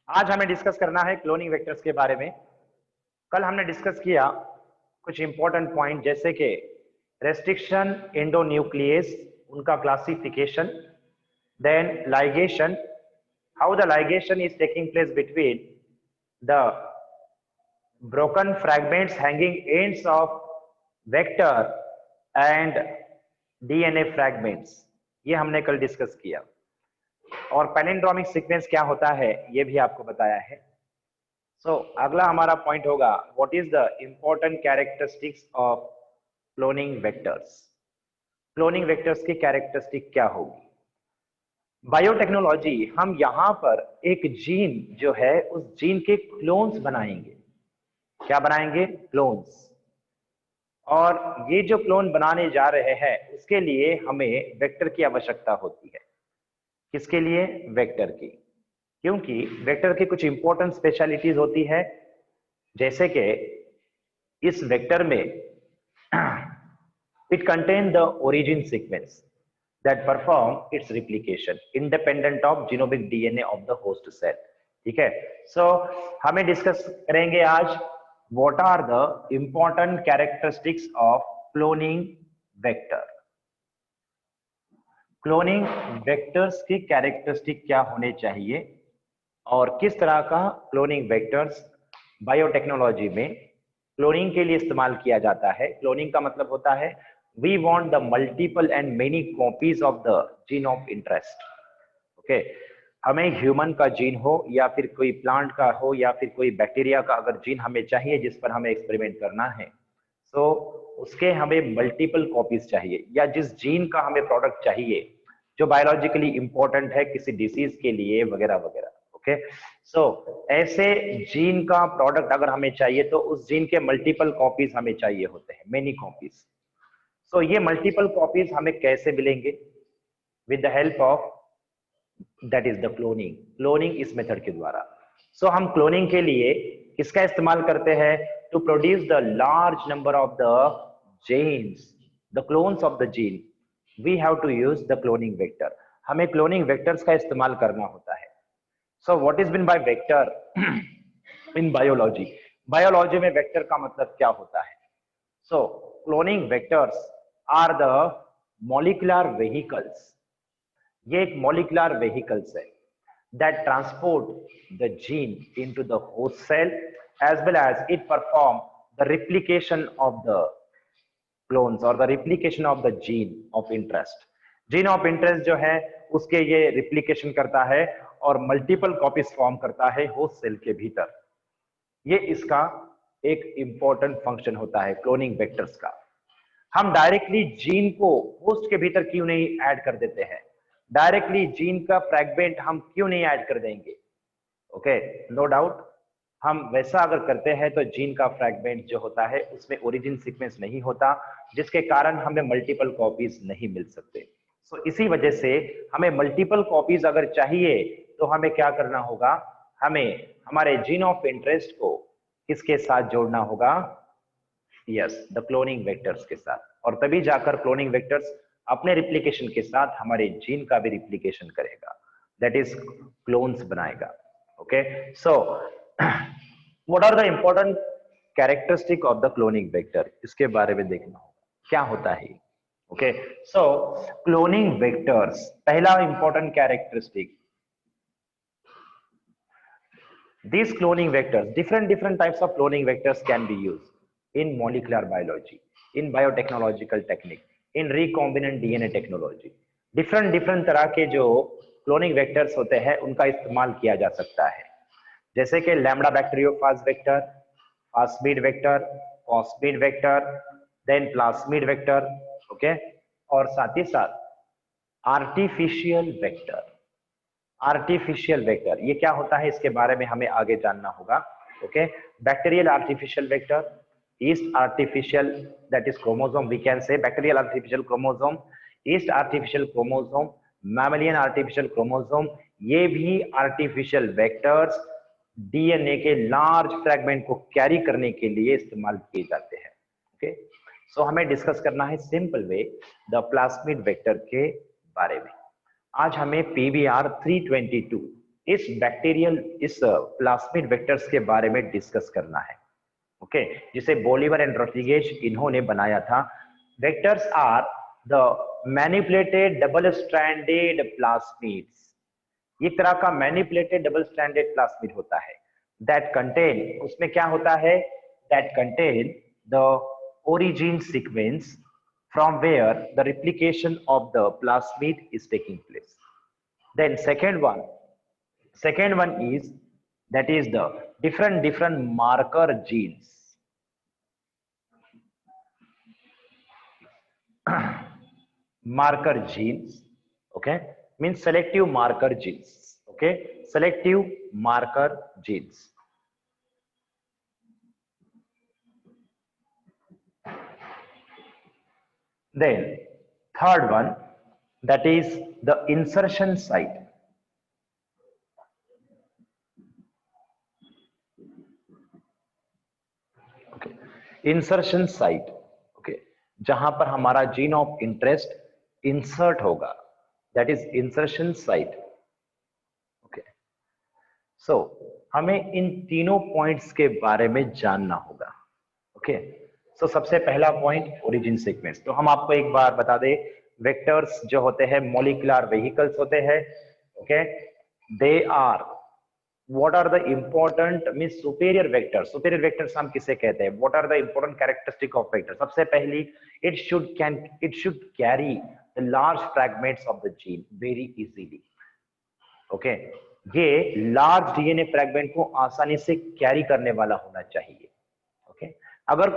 आज हमें डिस्कस करना है क्लोनिंग वेक्टर्स के बारे में। कल हमने डिस्कस किया कुछ इंपॉर्टेंट पॉइंट जैसे कि रेस्ट्रिक्शन, एंडोन्यूक्लियस, उनका classification, then ligation, how the ligation is taking place between the broken fragments hanging ends of vector and DNA fragments, ये हमने कल डिस्कस किया। और पैलिंड्रोमिक सीक्वेंस क्या होता है ये भी आपको बताया है। अगला हमारा पॉइंट होगा what is the important characteristics of cloning vectors. Cloning vectors की कैरेक्टरिस्टिक क्या होगी? बायोटेक्नोलॉजी, हम यहां पर एक जीन जो है उस जीन के क्लोन्स बनाएंगे। क्या बनाएंगे? क्लोन्स। और ये जो क्लोन बनाने जा रहे हैं उसके लिए हमें वेक्टर की आवश्यकता होती है। किसके लिए? वेक्टर की। क्योंकि वेक्टर की कुछ इंपॉर्टेंट स्पेशलिटीज होती है, जैसे कि इस वेक्टर में it contain the origin sequence that perform its replication independent of genomic DNA of the host cell. ठीक है। हमें डिस्कस करेंगे आज what are the important characteristics of cloning vector। Cloning vectors की कैरेक्टरिस्टिक क्या होने चाहिए और किस तरह का क्लोनिंग वेक्टर्स बायोटेक्नोलॉजी में क्लोनिंग के लिए इस्तेमाल किया जाता है। क्लोनिंग का मतलब होता है we want the multiple and many copies of the gene of interest. Okay, हमें ह्यूमन का जीन हो या फिर कोई प्लांट का हो या फिर कोई बैक्टीरिया का अगर जीन हमें चाहिए जिस पर हमें एक्सपेरिमेंट करना है, तो उसके हमें मल्टीपल कॉपीज चाहिए, या जिस जीन का हमें प्रोडक्ट चाहिए जो बायोलॉजिकली इंपॉर्टेंट है किसी डिसीज के लिए वगैरह वगैरह। ओके, ऐसे जीन का प्रोडक्ट अगर हमें चाहिए तो उस जीन के मल्टीपल कॉपीज हमें चाहिए होते हैं, मेनी कॉपीज। ये मल्टीपल कॉपीज हमें कैसे मिलेंगे? With the help of that is the cloning. Cloning इस मेथड के द्वारा। हम क्लोनिंग के लिए किसका इस्तेमाल करते हैं? To produce the large number of the genes, the clones of the gene, we have to use the cloning vector। हमें क्लोनिंग वेक्टर्स का इस्तेमाल करना होता है। What is been by vector in biology? Biology में वेक्टर का मतलब क्या होता है? Cloning vectors are the molecular vehicles. ये एक मॉलिक्यूलर व्हीकल्स है that transport the gene into the host cell as well as it perform the replication of the clones or the replication of the gene of interest। gene of interest जो है उसके ये replication करता है और multiple copies form करता है host cell के भीतर। ये इसका एक important function होता है cloning vectors का। हम डायरेक्टली जीन को होस्ट के भीतर क्यों नहीं ऐड कर देते हैं? डायरेक्टली जीन का फ्रैगमेंट हम क्यों नहीं ऐड कर देंगे? ओके, नो डाउट, हम वैसा अगर करते हैं तो जीन का फ्रैगमेंट जो होता है उसमें ओरिजिन सीक्वेंस नहीं होता, जिसके कारण हमें मल्टीपल कॉपीज नहीं मिल सकते। इसी वजह से हमें मल्टीपल कॉपीज अगर चाहिए तो हमें क्या करना होगा? हमें हमारे जीन ऑफ इंटरेस्ट को किसके साथ जोड़ना होगा? यस, द क्लोनिंग वेक्टर्स के साथ। और तभी जाकर क्लोनिंग वेक्टर्स अपने रिप्लिकेशन के साथ हमारे जीन का भी रिप्लिकेशन करेगा, दैट इज क्लोन्स बनाएगा। Okay, what are the important characteristic of the cloning vector? इसके बारे में देखना होगा क्या होता है। ओके, क्लोनिंग वेक्टर्स, पहला important characteristic, these cloning vectors, different types of cloning vectors can be used in molecular biology, in biotechnological technique, in recombinant DNA technology। different तरह के जो क्लोनिंग वेक्टर्स होते हैं उनका इस्तेमाल किया जा सकता है, जैसे कि lambda bacteriophage vector, plasmid vector, cosmid vector, then plasmid vector. Okay, और साथ ही साथ आर्टिफिशियल वेक्टर। आर्टिफिशियल वेक्टर ये क्या होता है इसके बारे में हमें आगे जानना होगा। Okay, bacterial artificial vector, yeast artificial, that is chromosome, we can say bacterial artificial chromosome, yeast artificial chromosome, mammalian artificial chromosome, ये भी आर्टिफिशियल वेक्टर्स डीएनए के लार्ज फ्रैगमेंट को कैरी करने के लिए इस्तेमाल किए जाते हैं। ओके, हमें डिस्कस करना है simple way the plasmid vector के बारे में। आज हमें PBr 322 इस प्लाज्मिड वेक्टर्स के बारे में डिस्कस करना है। ओके, जिसे बोलिवर एंड रोड्रिगेज इन्होंने बनाया था। Vectors are the manipulated double stranded plasmids. एक तरह का मैनिपुलेटेड डबल स्ट्रैंडेड प्लाज्मिड होता है दैट कंटेन, उसमें क्या होता है, that contain the origin sequence from where the replication of the plasmid is taking place. Then second one is, that is the different marker genes. Marker genes, okay, means selective marker genes. Okay, selective marker genes. Then third one, that is the insertion site. Okay, insertion site, okay, जहां पर हमारा gene of interest insert होगा, that is insertion site. Okay, so हमें इन तीनों points के बारे में जानना होगा। ओके, सो सबसे पहला पॉइंट ओरिजिन सीक्वेंस। तो हम आपको एक बार बता दें, वेक्टर्स जो होते हैं मॉलिक्यूलर व्हीकल्स होते हैं। Okay, they are what are the important means superior vectors. Superior vectors हम किसे कहते हैं, what are the important characteristic of vector. सबसे पहली, it should carry the large fragments of the gene very easily. Okay, ये large DNA fragment को आसानी से कैरी करने वाला होना चाहिए। ओके, अगर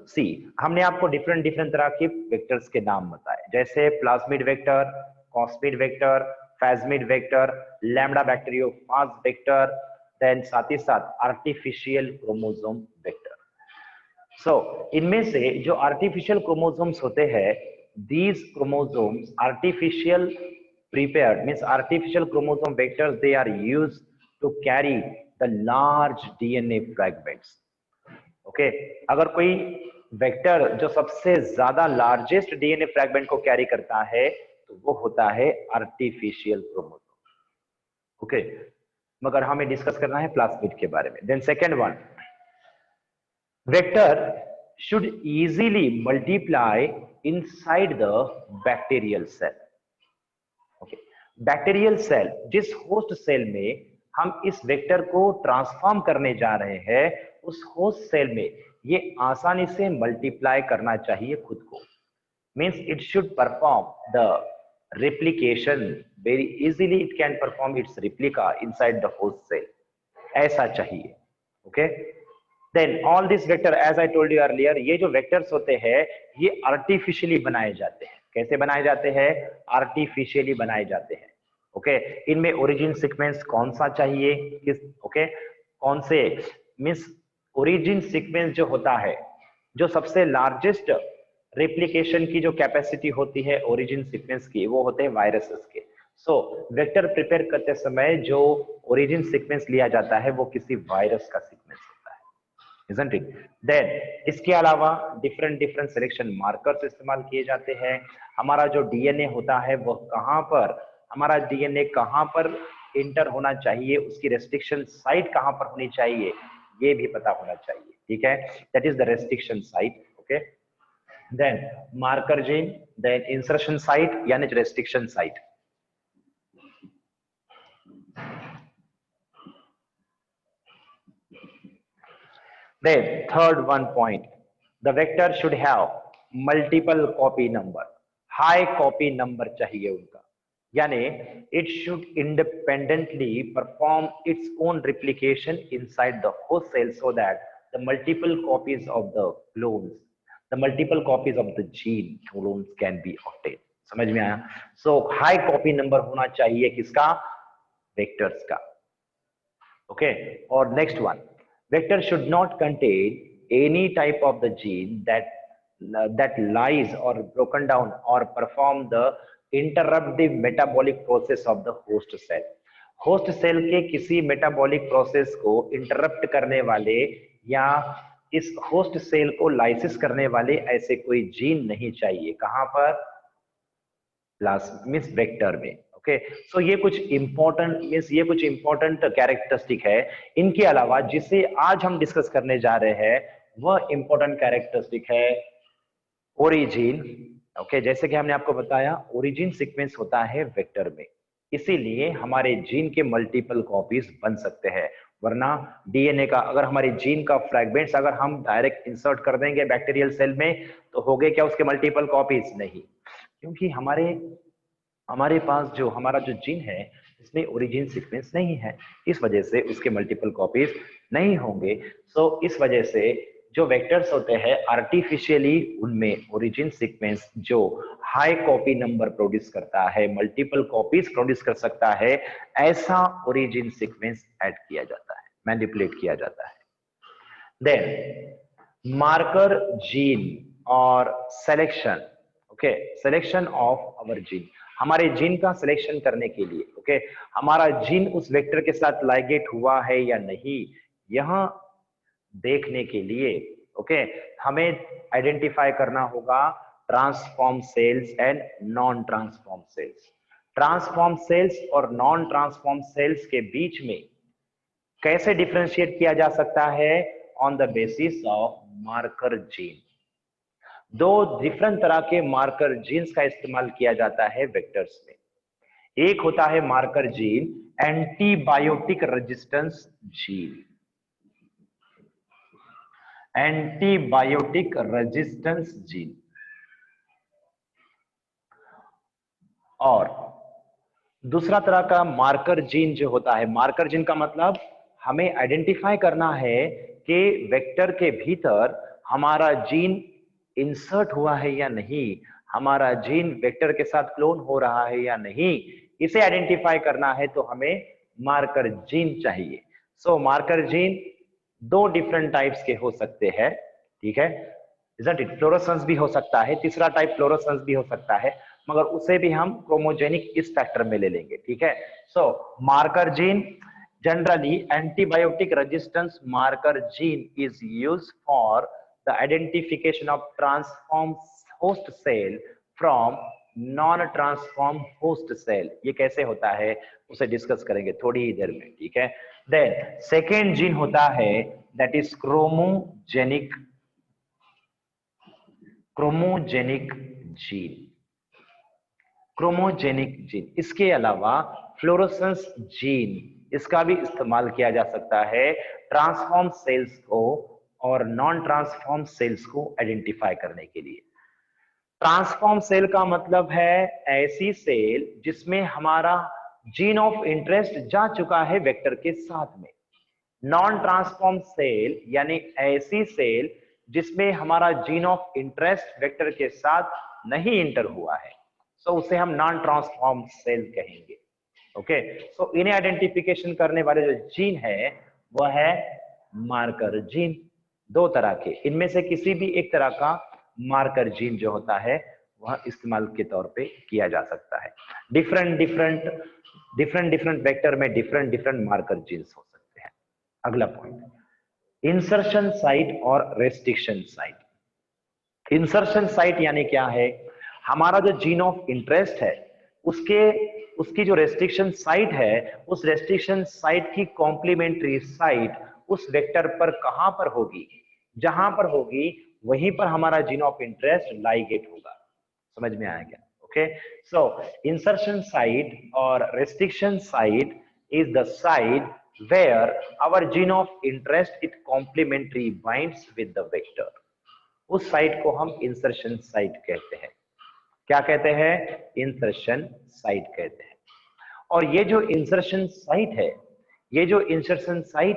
सी हमने आपको डिफरेंट तरह के वेक्टर्स के नाम बताए, जैसे plasmid vector, cosmid vector, plasmid vector, lambda bacteriophage vector, then साथ ही साथ आर्टिफिशियल क्रोमोसोम वेक्टर। सो इनमें से जो आर्टिफिशियल क्रोमोसोम्स होते हैं, these chromosomes artificial prepared means artificial chromosome vectors, they are used to carry the large DNA fragments. Okay, अगर कोई वेक्टर जो सबसे ज्यादा लार्जेस्ट डीएनए फ्रैगमेंट को कैरी करता है तो वो होता है आर्टिफिशियल क्रोमोसोम। ओके, मगर हमें डिस्कस करना है प्लाज्मिड के बारे में। Then second one, vector should easily multiply inside the bacterial cell. Okay, bacterial cell, जिस होस्ट सेल में हम इस वेक्टर को ट्रांसफॉर्म करने जा रहे हैं, उस होस्ट सेल में ये आसानी से मल्टीप्लाई करना चाहिए खुद को। Means it should perform the replication very easily, it can perform its replica inside the host cell, ऐसा चाहिए। Okay, then all this vector as I told you earlier, ये जो वेक्टर्स होते हैं ये आर्टिफिशियली बनाए जाते हैं। कैसे बनाए जाते हैं, आर्टिफिशियली बनाए जाते हैं। ओके, इनमें ओरिजिन सीक्वेंस कौन सा चाहिए, किस ओके कौन से मींस ओरिजिन सीक्वेंस जो होता है, जो सबसे लार्जेस्ट रेप्लिकेशन की जो कैपेसिटी होती है ओरिजिन सीक्वेंस की, वो होते हैं वायरसेस के। सो वेक्टर प्रिपेयर करते समय जो ओरिजिन सीक्वेंस लिया जाता है वो किसी वायरस का सीक्वेंस होता है, isn't it? Then इसके अलावा डिफरेंट सिलेक्शन मार्कर्स इस्तेमाल किए जाते हैं। हमारा जो डीएनए होता है वो कहां पर, हमारा डीएनए कहां पर इंटर होना चाहिए, उसकी रेस्ट्रिक्शन साइट कहां पर होनी चाहिए, ये भी पता होना चाहिए। ठीक है, that is the restriction site. Okay, then marker gene, then insertion site यानी restriction site. Then third one point, the vector should have multiple copy number, high copy number चाहिए उनका, यानी it should independently perform its own replication inside the host cell so that the multiple copies of the clones, the multiple copies of the gene clones can be obtained। समझ में आया? So high copy number होना चाहिए किसका, vectors का। Okay, और next one, vector should not contain any type of the gene that lies or broken down or perform the interruptive metabolic process of the host cell। host cell के किसी metabolic process को interrupt करने वाले या इस host cell को lysis करने वाले ऐसे कोई जीन नहीं चाहिए। कहां पर, प्लाज्मिड वेक्टर में। ओके। सो ये कुछ इंपॉर्टेंट कैरेक्टरिस्टिक है। इनके अलावा जिसे आज हम डिस्कस करने जा रहे हैं वह इंपॉर्टेंट कैरेक्टरिस्टिक है ओरिजिन। ओके, जैसे कि हमने आपको बताया ओरिजिन सीक्वेंस होता है वेक्टर में, इसीलिए हमारे जीन के मल्टीपल कॉपीज बन सकते हैं। वरना डीएनए का अगर हमारे जीन का फ्रैगमेंट्स अगर हम डायरेक्ट इंसर्ट कर देंगे बैक्टीरियल सेल में तो हो गए क्या उसके मल्टीपल कॉपीज? नहीं, क्योंकि हमारे हमारे पास जो हमारा जो जीन है इसमें ओरिजिन सीक्वेंस नहीं है, इस वजह से उसके मल्टीपल कॉपीज नहीं होंगे। सो इस वजह से जो वेक्टर्स होते हैं आर्टिफिशियली उनमें ओरिजिन सीक्वेंस जो हाई कॉपी नंबर प्रोड्यूस करता है, मल्टीपल कॉपीज प्रोड्यूस कर सकता है, ऐसा ओरिजिन सीक्वेंस ऐड किया जाता है, मैनिपुलेट किया जाता है। देन मार्कर जीन और selection. Okay, selection of our gene, हमारे जीन का सिलेक्शन करने के लिए, ओके, हमारा जीन उस वेक्टर के साथ लाइगेट हुआ है या नहीं, यहां देखने के लिए, ओके, हमें आइडेंटिफाई करना होगा transform cells and non transform cells. Transform cells और नॉन ट्रांसफॉर्म सेल्स के बीच में कैसे डिफरेंशिएट किया जा सकता है? On the basis of marker gene. दो डिफरेंट तरह के मार्कर जीन्स का इस्तेमाल किया जाता है वेक्टर्स में। एक होता है marker gene antibiotic resistance gene, antibiotic resistance gene, और दूसरा तरह का मार्कर जीन जो होता है, मार्कर जीन का मतलब हमें आइडेंटिफाई करना है कि वेक्टर के भीतर हमारा जीन इंसर्ट हुआ है या नहीं, हमारा जीन वेक्टर के साथ क्लोन हो रहा है या नहीं, इसे आइडेंटिफाई करना है तो हमें मार्कर जीन चाहिए। सो मार्कर जीन दो डिफरेंट टाइप्स के हो सकते हैं, ठीक है, इजंट इट? फ्लोरोसेंस भी हो सकता है, तीसरा टाइप फ्लोरोसेंस भी हो सकता है, मगर उसे भी हम क्रोमोजेनिक इस फैक्टर में ले लेंगे, ठीक है। So marker gene, generally antibiotic resistance marker gene is used for the identification of transformed host cell from non transformed host cell। ये कैसे होता है उसे डिस्कस करेंगे थोड़ी ही देर में, ठीक है। देन सेकेंड जीन होता है that is chromogenic gene, chromogenic gene. इसके अलावा फ्लोरोसेंस जीन, इसका भी इस्तेमाल किया जा सकता है ट्रांसफॉर्म सेल्स को और नॉन ट्रांसफॉर्म सेल्स को आइडेंटिफाई करने के लिए। ट्रांसफॉर्म सेल का मतलब है ऐसी सेल जिसमें हमारा जीन ऑफ इंटरेस्ट जा चुका है वेक्टर के साथ में। नॉन ट्रांसफॉर्म सेल यानी ऐसी सेल जिसमें हमारा जीन ऑफ इंटरेस्ट वेक्टर के साथ नहीं इंटर हुआ है, सो उसे हम नॉन ट्रांसफॉर्म सेल कहेंगे। ओके, सो इन्हें आइडेंटिफिकेशन करने वाले जो जीन है वह है मार्कर जीन। दो तरह के, इनमें से किसी भी एक तरह का मार्कर जीन जो होता है वह इस्तेमाल के तौर पे किया जा सकता है। डिफरेंट डिफरेंट वेक्टर में डिफरेंट मार्कर जीन्स हो सकते हैं। अगला पॉइंट, इंसर्शन साइट और रेस्ट्रिक्शन साइट। इंसर्शन साइट यानी क्या है? हमारा जो जीन ऑफ इंटरेस्ट है उसकी जो रेस्ट्रिक्शन साइट है, उस रेस्ट्रिक्शन साइट की कॉम्प्लीमेंट्री साइट उस वेक्टर पर कहां पर होगी? जहां पर होगी वहीं पर हमारा जीन ऑफ इंटरेस्ट लाइगेट होगा। समझ में आया क्या? ओके, सो इंसर्शन साइट और restriction site is the site where our gene of interest it complementary binds with the vector। उस साइट को हम इंसर्शन साइट कहते हैं। क्या कहते हैं? इंसर्शन साइट कहते हैं। और ये जो इंसर्शन साइट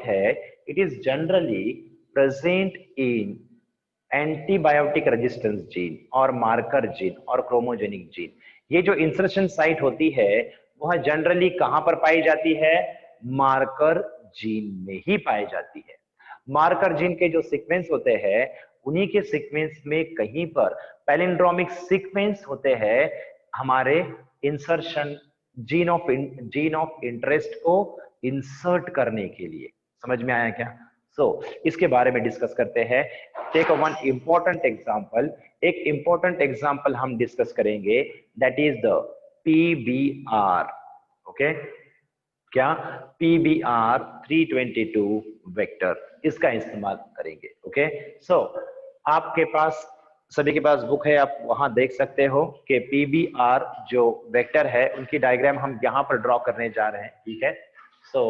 है it is generally present in antibiotic resistance gene और मार्कर जीन और क्रोमोजेनिक जीन। ये जो इंसर्शन साइट होती है वह जनरली कहां पर पाई जाती है? मार्कर जीन में ही पाई जाती है। मार्कर जीन के जो सीक्वेंस होते हैं उन्हीं के सीक्वेंस में कहीं पर पैलिंड्रोमिक सीक्वेंस होते हैं हमारे इंसर्शन जीन ऑफ इंटरेस्ट को इंसर्ट करने के लिए। समझ में आया क्या? इसके बारे में डिस्कस करते हैं। टेक वन इंपॉर्टेंट एग्जांपल, एक इंपॉर्टेंट एग्जांपल हम डिस्कस करेंगे that is the PBR। Okay, क्या PBR 322 वेक्टर, इसका इस्तेमाल करेंगे। ओके, सो आपके पास सभी के पास बुक है, आप वहां देख सकते हो कि PBR जो वेक्टर है उनकी डायग्राम हम यहाँ पर ड्रॉ करने जा रहे हैं। ठीक है, सो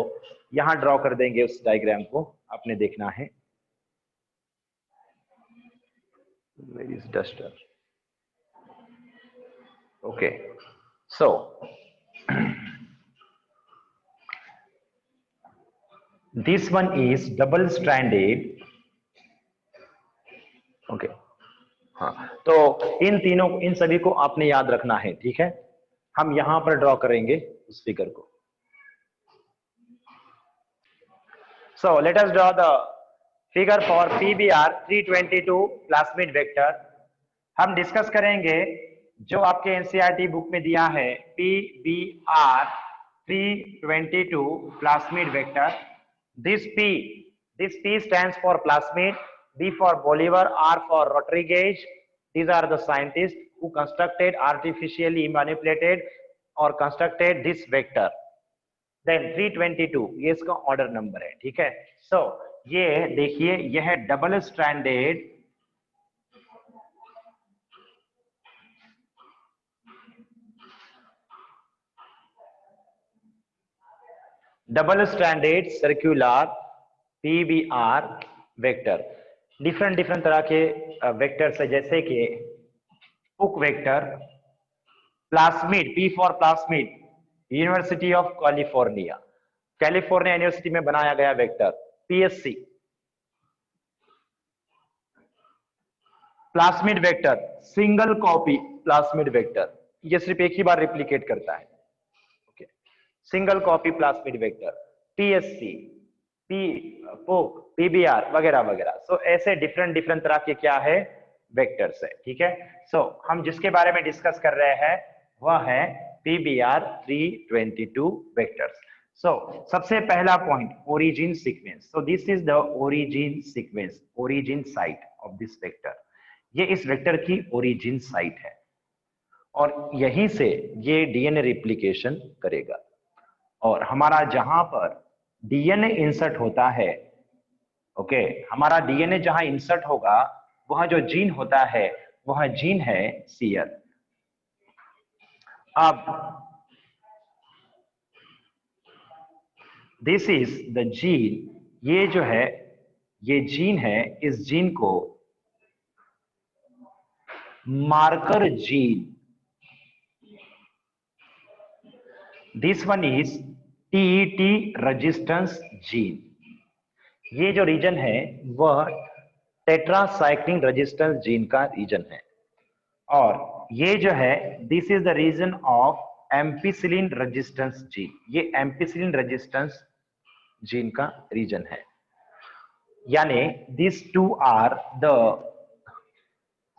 यहाँ ड्रॉ कर देंगे उस डायग्राम को, आपने देखना है। Where is duster? Okay, so this one is double stranded. Okay, हाँ, तो इन सभी को आपने याद रखना है। ठीक है, हम यहां पर ड्रॉ करेंगे उस फिगर को। So let us draw the figure for PBR 322 plasmid vector. हम डिस्कस करेंगे जो आपके एनसीईआरटी बुक में दिया है, PBR 322 plasmid vector. This P stands for plasmid, B for Bolivar, R for rotary gauge. These are the scientists who constructed, artificially manipulated or constructed this vector. Then 322 ये इसका order number है। ठीक है, सो ये देखिए, यह double stranded circular PBR vector. Different तरह के वेक्टर्स है, जैसे कि पुक vector, plasmid, P for plasmid, university of California, California university में बनाया गया vector. PSC plasmid vector, single copy plasmid vector, ये सिर्फ एक ही बार रिप्लिकेट करता है। Okay, single copy plasmid vector, PSC, पोक, PBR वगैरह वगैरह। सो ऐसे डिफरेंट तरह के क्या है, वेक्टर्स है। ठीक है, सो हम जिसके बारे में डिस्कस कर रहे हैं वह है PBR 322 वेक्टर्स। सो सबसे पहला point, origin sequence. So this is the origin sequence, origin site of this vector. ये इस वेक्टर की ओरिजिन साइट है और यहीं से ये डीएनए रिप्लिकेशन करेगा। और हमारा जहां पर डीएनए इंसर्ट होता है, ओके, हमारा डीएनए जहां इंसर्ट होगा वह जो जीन होता है वह जीन है सीयर। अब दिस इज द जीन, ये जो है ये जीन है, इस जीन को marker gene, this one is TET resistance gene. ये जो रीजन है वह टेट्रासाइक्लिन रेजिस्टेंस जीन का रीजन है। और ये जो है, this is the region of ampicillin resistance gene, ये एम्पिसिलिन रेजिस्टेंस जीन का रीजन है। यानी this two are the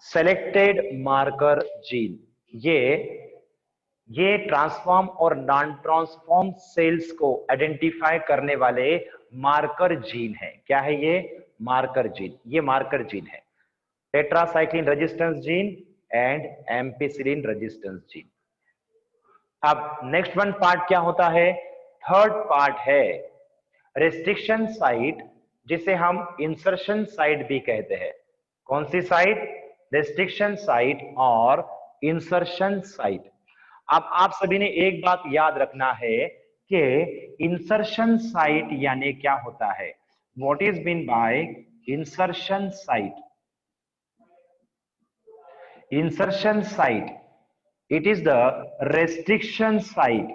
selected marker gene. ये ट्रांसफॉर्म और नॉन ट्रांसफॉर्म सेल्स को आइडेंटिफाई करने वाले मार्कर जीन है। क्या है ये? Marker gene. ये मार्कर जीन है, tetracycline resistance gene and ampicillin resistance gene. अब नेक्स्ट वन पार्ट क्या होता है? थर्ड पार्ट है रेस्ट्रिक्शन साइट, जिसे हम इंसर्शन साइट भी कहते हैं। कौन सी साइट? रेस्ट्रिक्शन साइट और इंसर्शन साइट। अब आप सभी ने एक बात याद रखना है कि इंसर्शन साइट यानी क्या होता है। What is mean by insertion site? Insertion site, it is the restriction site.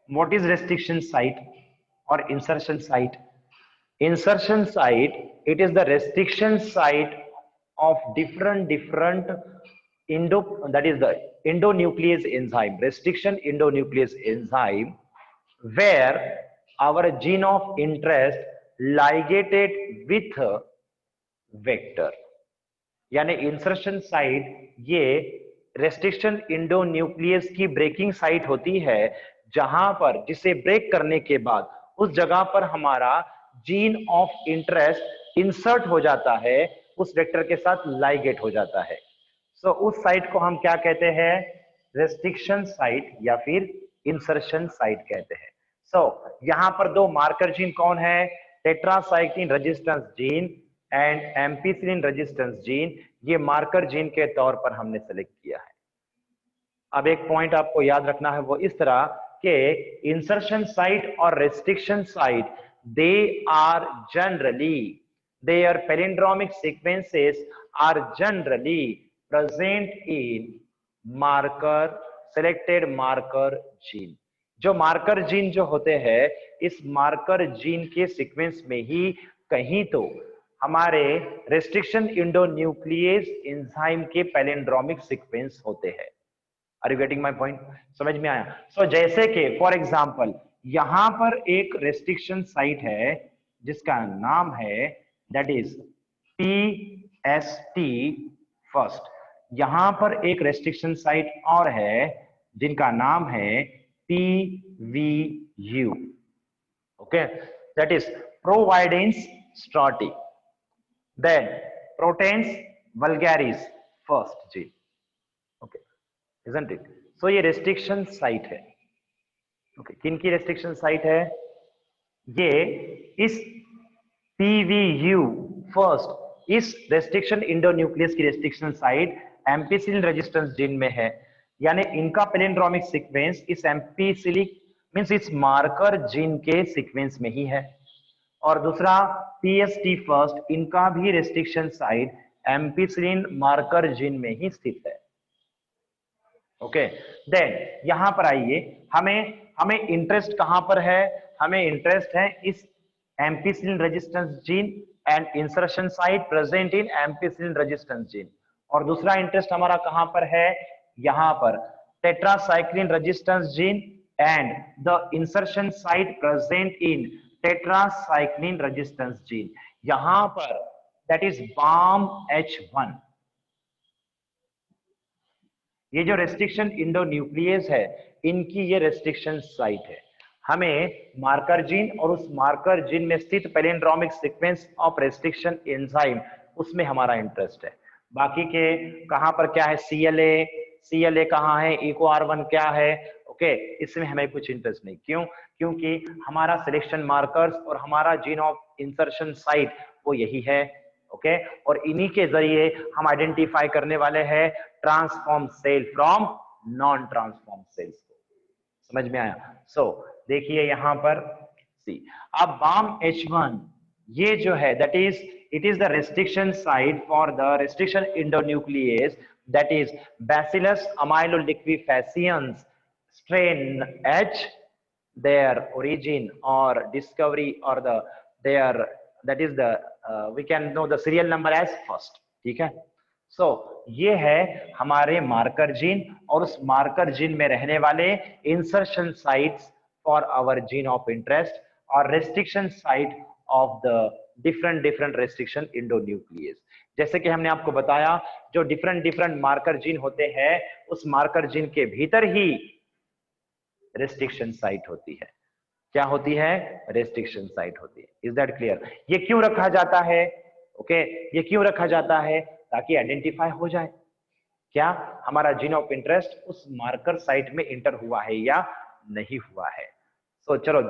What is restriction site or insertion site? Insertion site, it is the restriction site of different that is the endonuclease enzyme, restriction endonuclease enzyme, where our gene of interest ligated with vector. यानी insertion site ये restriction endonuclease की breaking site होती है, जहां पर जिसे break करने के बाद उस जगह पर हमारा जीन ऑफ इंटरेस्ट इंसर्ट हो जाता है, उस वेक्टर के साथ लाइगेट हो जाता है। सो उस साइट को हम क्या कहते हैं? रेस्ट्रिक्शन साइट या फिर इंसर्शन साइट कहते हैं। सो यहाँ पर दो मार्कर जीन कौन है, tetracycline resistance gene and ampicillin resistance gene, ये मार्कर जीन के तौर पर हमने सेलेक्ट किया है। अब एक पॉइंट आपको याद रखना है वो इस तरह के इंसर्शन साइट और restriction site they are generally their palindromic sequences are generally present in marker selected marker gene। जो मार्कर जीन जो होते हैं इस मार्कर जीन के सीक्वेंस में ही कहीं तो हमारे रेस्ट्रिक्शन इंडोन्यूक्लियस एंजाइम के पैलिंड्रोमिक सीक्वेंस होते हैं। Are you getting my point? समझ में आया? सो जैसे कि फॉर एग्जांपल यहां पर एक रेस्ट्रिक्शन साइट है जिसका नाम है दैट इज PST फर्स्ट। यहां पर एक रेस्ट्रिक्शन साइट और है जिनका नाम है PVU, okay, that is providence stuarti, then proteus vulgaris first जी, ओके, isn't it? So ये रेस्ट्रिक्शन साइट है, ओके, किन की रेस्ट्रिक्शन साइट है? ये इस PVU फर्स्ट इस रेस्ट्रिक्शन इंडोन्यूक्लियस की restriction site ampicillin resistance gene में है, यानी इनका पैलिंड्रोमिक सीक्वेंस इस एम्पिसिलिक मींस इस मार्कर जीन के सीक्वेंस में ही है। और दूसरा PST फर्स्ट, इनका भी restriction site ampicillin marker gene में ही स्थित है, ओके। देन यहां पर आइए, हमें इंटरेस्ट कहां पर है? हमें इंटरेस्ट है इस ampicillin resistance gene and insertion site present in ampicillin resistance gene. और दूसरा इंटरेस्ट हमारा कहां पर है? यहां पर tetracycline resistance gene and the insertion site present in tetracycline resistance gene, यहां पर दैट इज BAMH1। ये जो रेस्ट्रिक्शन इंडोन्यूक्लियस है इनकी ये रेस्ट्रिक्शन साइट है। हमें मार्कर जीन और उस मार्कर जीन में स्थित palindromic sequence of restriction enzyme उसमें हमारा इंटरेस्ट है। बाकी के कहां पर क्या है, CLA कहां है, EcoR1 क्या है, ओके, इसमें हमें कुछ इंटरेस्ट नहीं। क्यों? क्योंकि हमारा सिलेक्शन मार्कर्स और हमारा जीन ऑफ इंसर्शन साइट वो यही है, ओके, और इन्हीं के जरिए हम आइडेंटिफाई करने वाले हैं transform cell from non transform cells को। समझ में आया? सो देखिए यहां पर सी, अब BAMH1 ये जो है that is it is the restriction site for the restriction endonuclease that is Bacillus ameloliquefaciens strain H, their origin or discovery or their that is the we can know the serial number as first, ठीक है। सो ये है हमारे marker gene और उस marker gene में रहने वाले insertion sites for our gene of interest और restriction site of the different restriction endonucleases. जैसे कि हमने आपको बताया जो डिफरेंट मार्कर जीन होते हैं उस मार्कर जीन के भीतर ही रेस्ट्रिक्शन साइट होती है। क्या होती है? रेस्ट्रिक्शन साइट होती है। Is that clear? ये क्यों रखा जाता है? ओके, ये क्यों रखा जाता है? ताकि आइडेंटिफाई हो जाए क्या हमारा जीन ऑफ इंटरेस्ट उस मार्कर साइट में इंटर हुआ है या नहीं हुआ है। तो चलो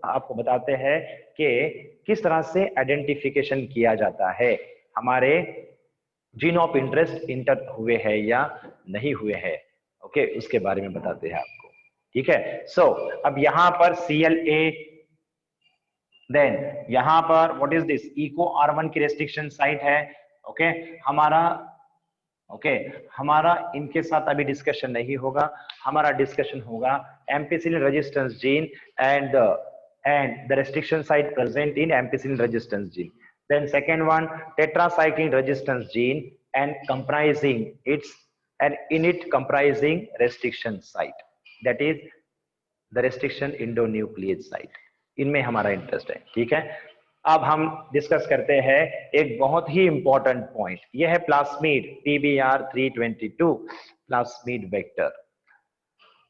आपको बताते हैं कि किस तरह से आइडेंटिफिकेशन किया जाता है हमारे जीन ऑफ इंटरेस्ट इंटर हुए हैं या नहीं हुए हैं, ओके, उसके बारे में बताते हैं आपको, ठीक है। सो अब यहां पर CLA, देन यहां पर व्हाट इज दिस, EcoR1 की रेस्ट्रिक्शन साइट है, ओके, हमारा इनके साथ अभी डिस्कशन नहीं होगा, हमारा डिस्कशन होगा ampicillin resistance gene and the restriction site present in ampicillin resistance gene. Then second one, tetracycline resistance gene and comprising its and in it comprising restriction site, that is the restriction endonuclease site। इनमें हमारा interest है, ठीक है। अब हम discuss करते हैं एक बहुत ही इंपॉर्टेंट पॉइंट, यह है प्लास्मिड PBr322 प्लास्मिड वेक्टर।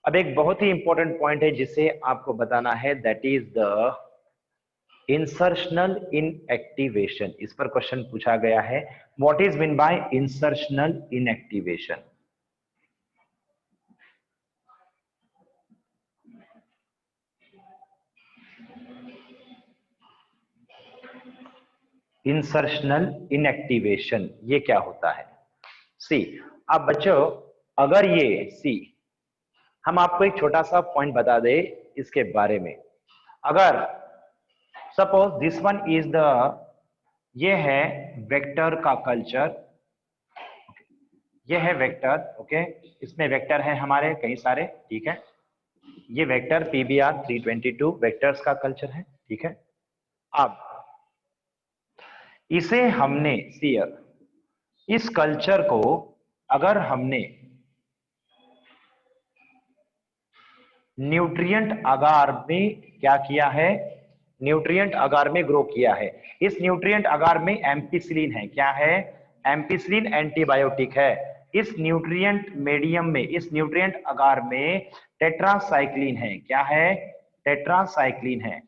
अब एक बहुत ही इंपॉर्टेंट पॉइंट है जिसे आपको बताना है, that is the insertional inactivation. इस पर क्वेश्चन पूछा गया है, what is mean by insertional inactivation. Insertional inactivation, ये क्या होता है? सी, अब बच्चों अगर ये सी, हम आपको एक छोटा सा पॉइंट बता दे इसके बारे में। अगर suppose this one is the, ये है वेक्टर का कल्चर, ये है वेक्टर, ओके, इसमें वेक्टर है हमारे कई सारे, ठीक है, ये वेक्टर PBR 322 वेक्टर्स का कल्चर है, ठीक है। अब इसे हमने इस कल्चर को अगर हमने न्यूट्रिएंट आगार में क्या किया है, न्यूट्रिएंट आगार में ग्रो किया है, इस न्यूट्रिएंट आगार में एम्पिसिलिन है, क्या है, एम्पिसिलिन एंटीबायोटिक है। इस न्यूट्रिएंट मीडियम में, इस न्यूट्रिएंट आगार में टेट्रासाइक्लिन है, क्या है, टेट्रासाइक्लिन है,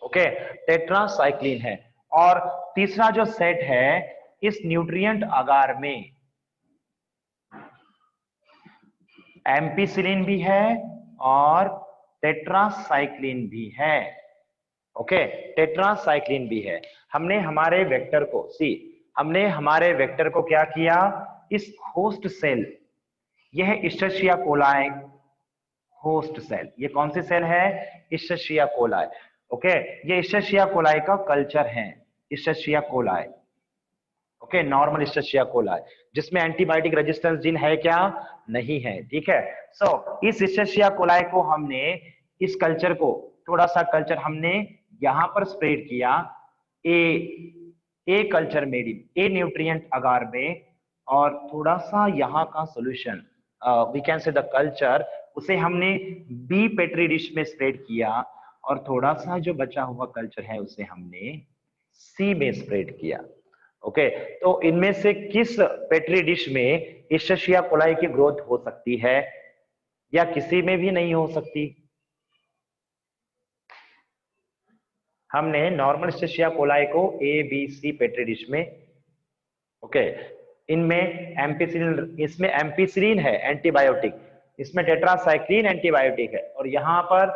ओके, टेट्रासाइक्लिन है। और तीसरा जो सेट है, इस न्यूट्रिएंट आगार में एम्पिसिलिन भी है और टेट्रासाइक्लिन भी है, ओके, टेट्रासाइक्लिन भी है। हमने हमारे वेक्टर को हमने हमारे वेक्टर को क्या किया, इस होस्ट सेल, यह है इस्चेरिशिया कोलाई होस्ट सेल, ये कौन सी सेल है, इस्चेरिशिया कोलाई, ओके, ये इस्चेरिशिया कोलाई का कल्चर है, इस्चेरिशिया कोलाई, ओके, नॉर्मल इस्चेरिशिया कोलाई, जिसमें एंटीबायोटिक रेजिस्टेंस जीन है क्या, नहीं है, ठीक है। सो इस इस्चेरिशिया कोलाई को हमने, इस कल्चर को, थोड़ा सा कल्चर हमने यहां पर स्प्रेड किया a culture medium, a nutrient agar में, और थोड़ा सा यहाँ का solution, we can say the culture, उसे हमने बी पेट्री डिश में स्प्रेड किया, और थोड़ा सा जो बचा हुआ कल्चर है उसे हमने सी में स्प्रेड किया, ओके। तो इनमें से किस पेट्री डिश में इस्चेरिशिया कोलाई की ग्रोथ हो सकती है, या किसी में भी नहीं हो सकती? हमने नॉर्मल इस्चेरिशिया कोलाई को ABC पेट्री डिश में, ओके, इनमें एम्पिसिलिन, इसमें एम्पिसिलिन है एंटीबायोटिक, इसमें टेट्रासाइक्लिन एंटीबायोटिक है, और यहां पर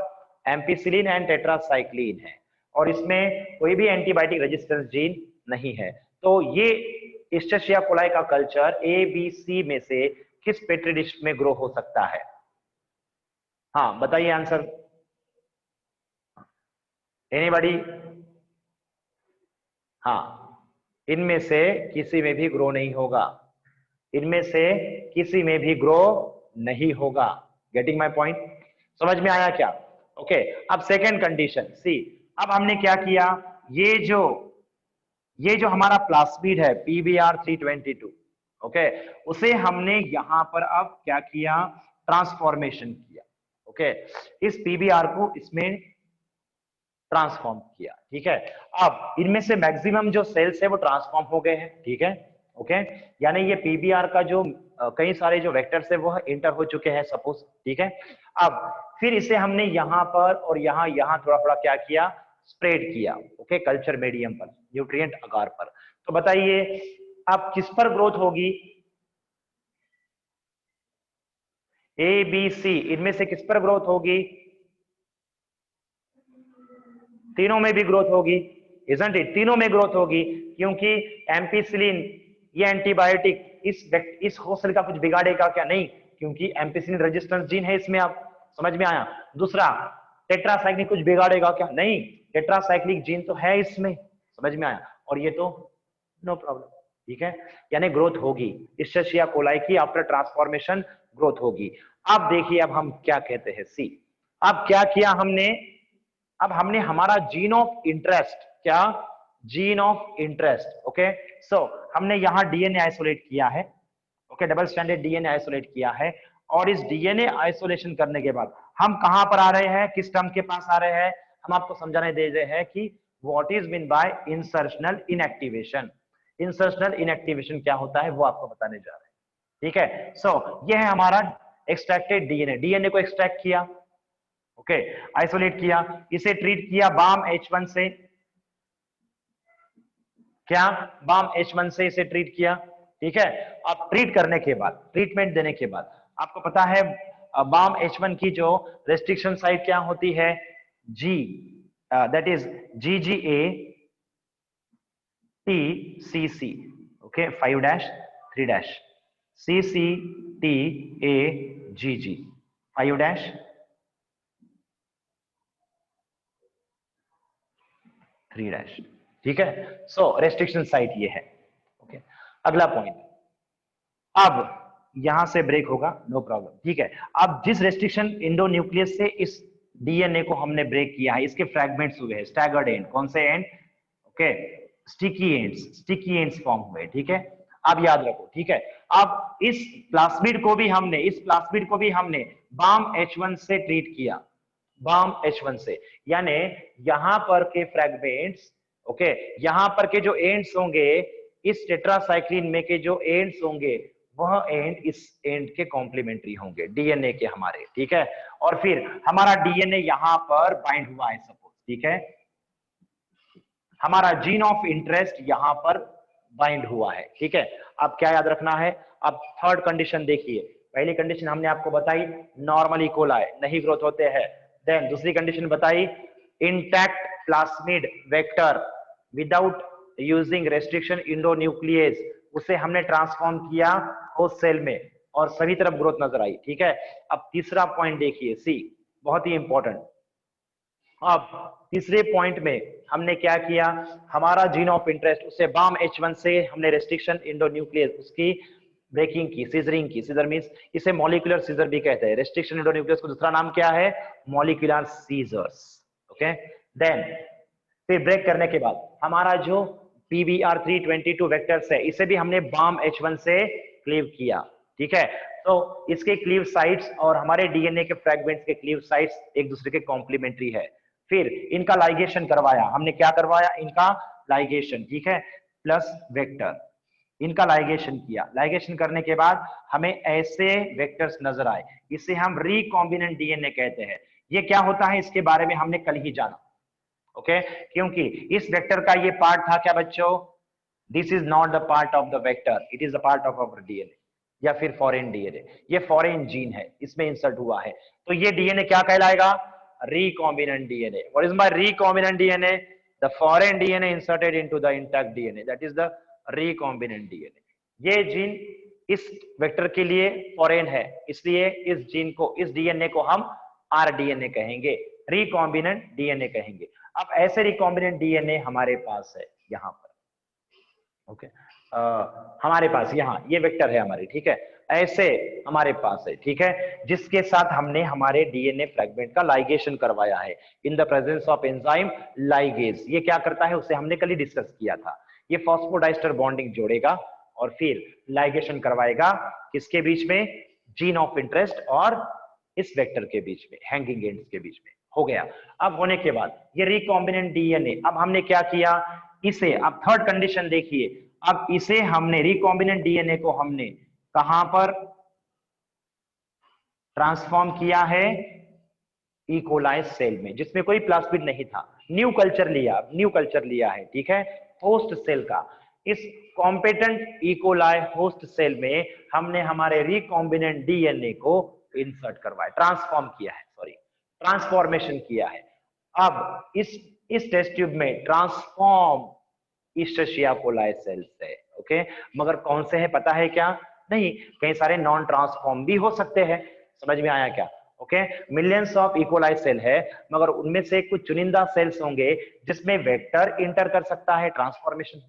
एम्पिसिलिन एंड टेट्रासाइक्लिन है, और इसमें कोई भी एंटीबायोटिक रेजिस्टेंस जीन नहीं है। तो ये इस्चेरिशिया कोलाई का कल्चर ABC में से किस पेट्री डिश में ग्रो हो सकता है? हाँ बताइए आंसर, एनीबॉडी? हाँ, इनमें से किसी में भी ग्रो नहीं होगा, इनमें से किसी में भी ग्रो नहीं होगा। Getting my point? समझ में आया क्या? ओके, अब सेकेंड कंडीशन सी, अब हमने क्या किया, ये जो हमारा प्लास्मिड है PBR 322, ओके, उसे हमने यहां पर अब क्या किया, ट्रांसफॉर्मेशन किया, ओके, इस PBR को इसमें ट्रांसफॉर्म किया, ठीक है। अब इनमें से मैक्सिमम जो सेल्स है वो ट्रांसफॉर्म हो गए हैं, ठीक है, ओके, यानी ये PBR का जो कई सारे जो वेक्टर्स है वो इंटर हो चुके हैं सपोज, ठीक है। अब फिर इसे हमने यहां पर और यहां थोड़ा थोड़ा क्या किया, स्प्रेड किया, ओके, कल्चर मीडियम पर, न्यूट्रिएंट अगार पर। तो बताइए अब किस पर ग्रोथ होगी, ABC, इनमें से किस पर ग्रोथ होगी? तीनों में भी ग्रोथ होगी, इजंट इट? तीनों में ग्रोथ होगी, क्योंकि एम्पिसिलिन, ये एंटीबायोटिक इस होस्ट सेल का कुछ बिगाड़ेगा क्या? नहीं, क्योंकि एम्पिसिलिन रेजिस्टेंस जीन है इसमें। आप समझ में आया? दूसरा, टेट्रासाइक्लिन कुछ बिगाड़ेगा क्या? नहीं, टेट्रासाइक्लिक जीन तो है इसमें, समझ में आया? और ये तो नो प्रॉब्लम, ठीक है, यानी ग्रोथ होगी, इस्चेरिशिया कोलाई की आफ्टर ट्रांसफॉर्मेशन ग्रोथ होगी। अब देखिए, अब हम क्या कहते हैं, सी, अब क्या किया हमने, अब हमने हमारा जीन ऑफ इंटरेस्ट, क्या, जीन ऑफ इंटरेस्ट, ओके, सो हमने यहां DNA आइसोलेट किया है, okay, double stranded DNA isolate किया है, और इस DNA आइसोलेशन करने के बाद हम कहां पर आ रहे हैं, किस टर्म के पास आ रहे हैं? हम आपको समझाने दे रहे हैं कि what is mean by insertional inactivation. Insertional inactivation क्या होता है वो आपको बताने जा रहे हैं, ठीक है। सो ये है हमारा एक्सट्रैक्टेड DNA को एक्सट्रैक्ट किया, ओके, आइसोलेट किया, इसे ट्रीट किया बाम H1 से, क्या, बाम H1 से इसे ट्रीट किया, ठीक है। अब ट्रीट करने के बाद, ट्रीटमेंट देने के बाद, आपको पता है बाम H1 की जो रेस्ट्रिक्शन साइट क्या होती है, G, that is GGA T C C, okay, 5 dash 3 dash C C T A G G 5 dash 3 dash, ठीक है। सो रेस्ट्रिक्शन साइट ये है, ओके। अगला पॉइंट, अब यहां से ब्रेक होगा, नो प्रॉब्लम, ठीक है। अब जिस रेस्ट्रिक्शन इंडोन्यूक्लियस से इस डीएनए को हमने ब्रेक किया है, इसके फ्रैगमेंट्स हुए हैं स्टैगर्ड एंड, कौन से and, okay, sticky ends form हुए, ठीक है। अब याद रखो, ठीक है। अब इस प्लास्मिड को भी हमने बाम H1 से ट्रीट किया, बाम H1 से, यानी यहां पर के फ्रैगमेंट्स, ओके, यहां पर के जो एंड्स होंगे इस टेट्रासाइक्लिन में के जो एंड्स होंगे वह एंड इस एंड के कॉम्प्लीमेंट्री होंगे डीएनए के हमारे, ठीक है। और फिर हमारा डीएनए यहां पर बाइंड हुआ है सपोज, ठीक है, हमारा जीन ऑफ इंटरेस्ट यहां पर बाइंड हुआ है, ठीक है। अब क्या याद रखना है, अब थर्ड कंडीशन देखिए, पहली कंडीशन हमने आपको बताई नॉर्मल इकोलाई नहीं ग्रोथ होते हैं, देन दूसरी कंडीशन बताई intact plasmid vector without using restriction endonuclease, उसे हमने ट्रांसफॉर्म किया होस्ट सेल में और सभी तरफ ग्रोथ नजर आई, ठीक है। अब तीसरा पॉइंट देखिए सी, बहुत ही इंपॉर्टेंट। अब तीसरे पॉइंट में हमने क्या किया, हमारा जीन ऑफ इंटरेस्ट उसे बाम H1 से हमने रेस्ट्रिक्शन इंडोन्यूक्लियस उसकी ब्रेकिंग की, सीजरिंग की, सीजर मींस इसे मॉलिक्यूलर सीजर भी कहते हैं, रेस्ट्रिक्शन इंडोन्यूक्लियस को दूसरा नाम क्या है, मॉलिक्यूलर सीजर्स, ओके। देन फिर ब्रेक करने के बाद हमारा जो PBR322 वेक्टर्स है इसे भी हमने बाम H1 से क्लीव किया, ठीक है। तो इसके क्लीव साइट्स और हमारे डीएनए के फ्रैगमेंट्स के क्लीव साइट्स एक दूसरे के कॉम्प्लीमेंट्री है। फिर इनका लाइगेशन करवाया हमने, क्या करवाया, इनका लाइगेशन, ठीक है, प्लस वेक्टर, इनका लाइगेशन किया। लाइगेशन करने के बाद हमें ऐसे वेक्टर्स नजर आए, इसे हम रिकॉम्बिनेंट डीएनए कहते हैं। ये क्या होता है इसके बारे में हमने कल ही जाना, ओके, क्योंकि इस वेक्टर का ये पार्ट था क्या बच्चों, this is not the part of the vector, it is the part of our DNA या फिर फॉरेन डीएनए, ये फॉरेन जीन है, इसमें इंसर्ट हुआ है, तो ये डीएनए क्या कहलाएगा, recombinant DNA. What is my recombinant DNA? The foreign DNA inserted into the intact DNA. That is the recombinant DNA. ये जीन इस वेक्टर के लिए फॉरेन है, इसलिए इस जीन को, इस डीएनए को हम आरडीएनए कहेंगे, रिकॉम्बिनेंट डीएनए कहेंगे। अब ऐसे रिकॉम्बिनेंट डीएनए हमारे पास है यहाँ पर, ओके, हमारे पास यहाँ ये वेक्टर है हमारी, ठीक है, ऐसे हमारे पास है, ठीक है, जिसके साथ हमने हमारे डीएनए फ्रैगमेंट का लाइगेशन करवाया है in the presence of enzyme ligase. ये क्या करता है उसे हमने कल ही डिस्कस किया था, ये फॉस्फोडाइस्टर बॉन्डिंग जोड़ेगा और फिर लाइगेशन करवाएगा किसके बीच में, जीन ऑफ इंटरेस्ट और इस वेक्टर के बीच में, हैंगिंग एंड्स के बीच में, हो गया। अब होने के बाद ये रिकॉम्बिनेंट डीएनए, अब हमने क्या किया इसे, अब थर्ड कंडीशन देखिए, अब इसे हमने रिकॉम्बिनेंट डीएनए को हमने कहां पर ट्रांसफॉर्म किया है, इकोलाई सेल में, जिसमें कोई प्लास्मिड नहीं था, न्यू कल्चर लिया है, ठीक है, होस्ट सेल का। इस कॉम्पिटेंट इकोलाई होस्ट सेल में हमने हमारे रिकॉम्बिनेंट डीएनए को इंसर्ट करवाया, ट्रांसफॉर्म किया है, सॉरी ट्रांसफॉर्मेशन किया है। अब इस टेस्ट ट्यूब में ट्रांसफॉर्म ईस्टर्शिया कोलाई सेल्स है, ओके, मगर कौन से है पता है क्या, नहीं, कई सारे नॉन ट्रांसफॉर्म भी हो सकते हैं, समझ में आया क्या, okay. Millions of E coli cell है, मगर उनमें से कुछ चुनिंदा सेल्स होंगे जिसमें वेक्टर इंटर कर सकता है, ट्रांसफॉर्मेशन,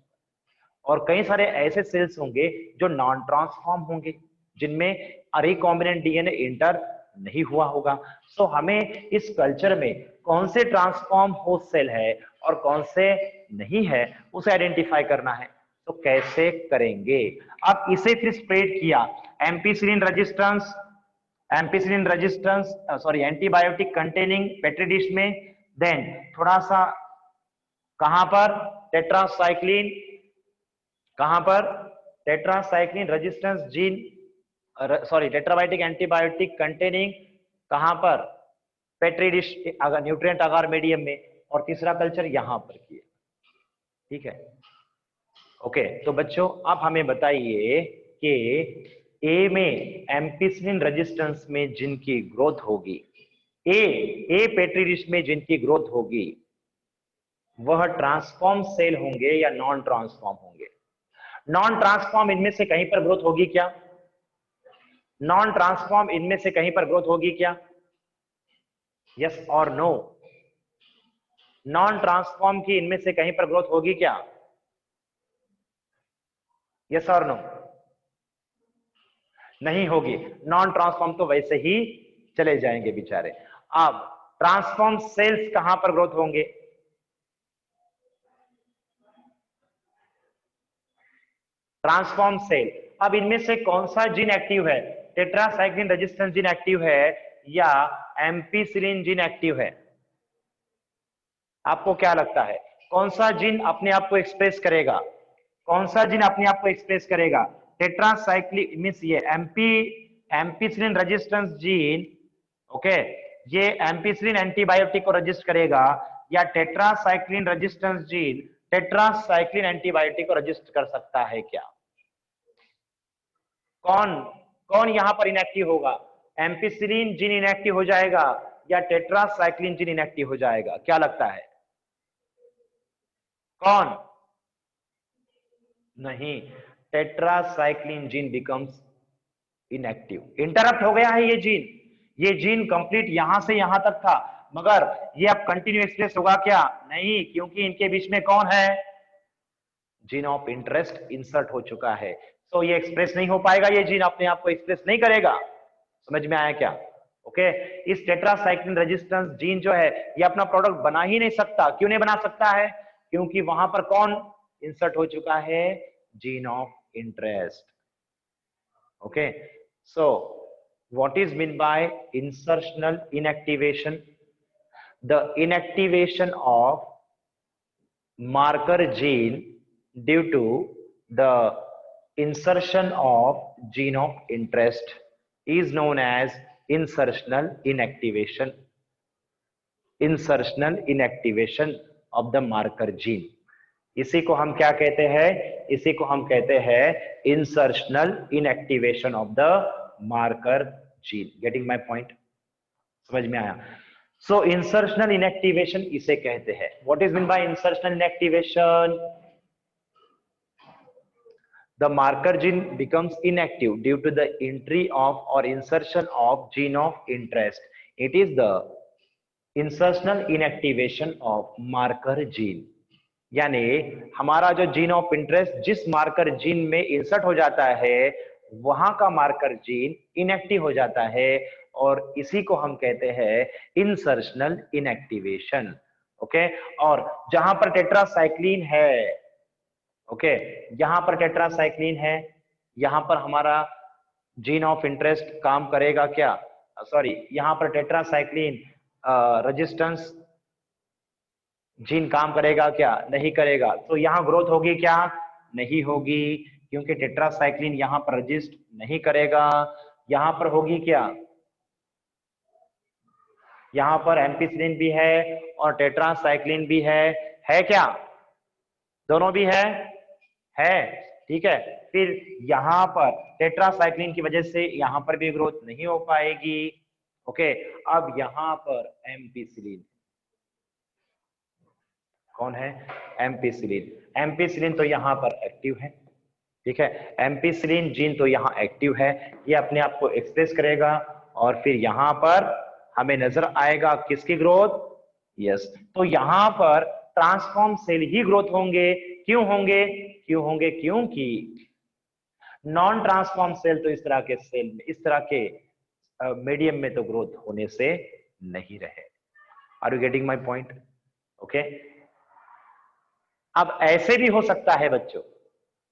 और कई सारे ऐसे सेल्स होंगे जो नॉन ट्रांसफॉर्म होंगे जिनमें रिकॉम्बिनेंट डीएनए इंटर नहीं हुआ होगा। सो हमें इस कल्चर में कौन से ट्रांसफॉर्म होस्ट सेल है और कौन से नहीं है उसे आइडेंटिफाई करना है, तो कैसे करेंगे, अब इसे फिर स्प्रेड किया ampicillin resistance sorry antibiotic containing petri dish में, देन थोड़ा सा कहां पर, टेट्रासाइक्लिन, कहां पर, tetracycline resistance gene, sorry tetrabiotic antibiotic containing कहां पर, पेट्री डिश अगर न्यूट्रिएंट अगार मीडियम में, और तीसरा कल्चर यहां पर किया, ठीक है, ओके। तो बच्चों अब हमें बताइए कि ए में एम्पिसिलिन रेजिस्टेंस में जिनकी ग्रोथ होगी, ए पेट्री डिश में जिनकी ग्रोथ होगी वह ट्रांसफॉर्म सेल होंगे या नॉन ट्रांसफॉर्म होंगे? नॉन ट्रांसफॉर्म इनमें से कहीं पर ग्रोथ होगी क्या? नॉन ट्रांसफॉर्म इनमें से कहीं पर ग्रोथ होगी क्या? यस और नो? नॉन ट्रांसफॉर्म की इनमें से कहीं पर ग्रोथ होगी क्या? यस और नो? नहीं होगी। नॉन ट्रांसफॉर्म तो वैसे ही चले जाएंगे बेचारे। अब ट्रांसफॉर्म सेल्स कहां पर ग्रोथ होंगे? Transform cell. अब इनमें से कौन सा जीन एक्टिव है? टेट्रासाइक्लिन रेजिस्टेंस जीन एक्टिव है या एम्पीसिलिन जीन एक्टिव है? आपको क्या लगता है कौन सा जीन अपने आप को एक्सप्रेस करेगा? कौन सा जीन अपने आप को एक्सप्रेस करेगा? टेट्रासाइक्लिन मींस ये एम्पीसिलिन रेजिस्टेंस जीन, ओके, ये एम्पीसिलिन एंटीबायोटिक को रजिस्ट करेगा या tetracycline resistance gene tetracycline antibiotic को रजिस्ट कर सकता है क्या? कौन कौन यहां पर इनएक्टिव होगा? एम्पीसिलिन जीन इनएक्टिव हो जाएगा या टेट्रासाइक्लिन जीन इनएक्टिव हो जाएगा? क्या लगता है कौन? नहीं, tetracycline gene becomes inactive. Interrupt हो गया है ये जीन कंप्लीट यहां से यहां तक था, मगर ये अब कंटिन्यू एक्सप्रेस होगा क्या? नहीं, क्योंकि इनके बीच में कौन है? जीन ऑफ इंटरेस्ट इंसर्ट हो चुका है। सो ये एक्सप्रेस नहीं हो पाएगा, ये जीन अपने आप को एक्सप्रेस नहीं करेगा। समझ में आया क्या? ओके। इस टेट्रासाइक्लिन रेजिस्टेंस जीन जो है ये अपना प्रोडक्ट बना ही नहीं सकता। क्यों नहीं बना सकता है? क्योंकि वहां पर कौन इंसर्ट हो चुका है? Gene of interest. Okay. So what is meant by insertional inactivation? The inactivation of marker gene due to the insertion of gene of interest is known as insertional inactivation. Insertional inactivation of the marker gene, इसी को हम क्या कहते हैं? इसी को हम कहते हैं insertional inactivation of the marker gene. Getting my point? समझ में आया? सो इंसर्शनल इनएक्टिवेशन इसे कहते हैं। What is mean by insertional inactivation? The marker gene becomes inactive due to the entry of or insertion of gene of interest. It is the insertional inactivation of marker gene. यानी हमारा जो gene of interest जिस marker gene में insert हो जाता है वहां का मार्कर जीन इनएक्टिव हो जाता है और इसी को हम कहते हैं इंसर्शनल इनएक्टिवेशन। ओके। और जहां पर टेट्रासाइक्लिन है, ओके, यहां पर टेट्रासाइक्लिन है, यहां पर हमारा जीन ऑफ इंटरेस्ट काम करेगा क्या? सॉरी, यहां पर टेट्रासाइक्लिन रेजिस्टेंस जीन काम करेगा क्या? नहीं करेगा। तो यहां ग्रोथ होगी क्या? नहीं होगी, क्योंकि टेट्रासाइक्लिन यहां पर रजिस्ट नहीं करेगा। यहां पर होगी क्या? यहां पर एम्पीसिलिन भी है और टेट्रासाइक्लिन भी है क्या? दोनों भी है। ठीक है। फिर यहां पर टेट्रासाइक्लिन की वजह से यहां पर भी ग्रोथ नहीं हो पाएगी। ओके। अब यहां पर एम्पीसिलिन, कौन है? एम्पीसिलिन। एम्पीसिलिन तो यहां पर एक्टिव है। ठीक है। एम्पीसिलिन जीन तो यहाँ एक्टिव है, ये अपने आप को एक्सप्रेस करेगा और फिर यहाँ पर हमें नजर आएगा किसकी ग्रोथ? यस। तो यहाँ पर ट्रांसफॉर्म सेल ही ग्रोथ होंगे। क्यों होंगे? क्यों होंगे? क्योंकि नॉन ट्रांसफॉर्म सेल तो इस तरह के सेल में, इस तरह के मीडियम में तो ग्रोथ होने से नहीं रहे। Are you getting my point? Okay. अब ऐसे भी हो सकता है बच्चों,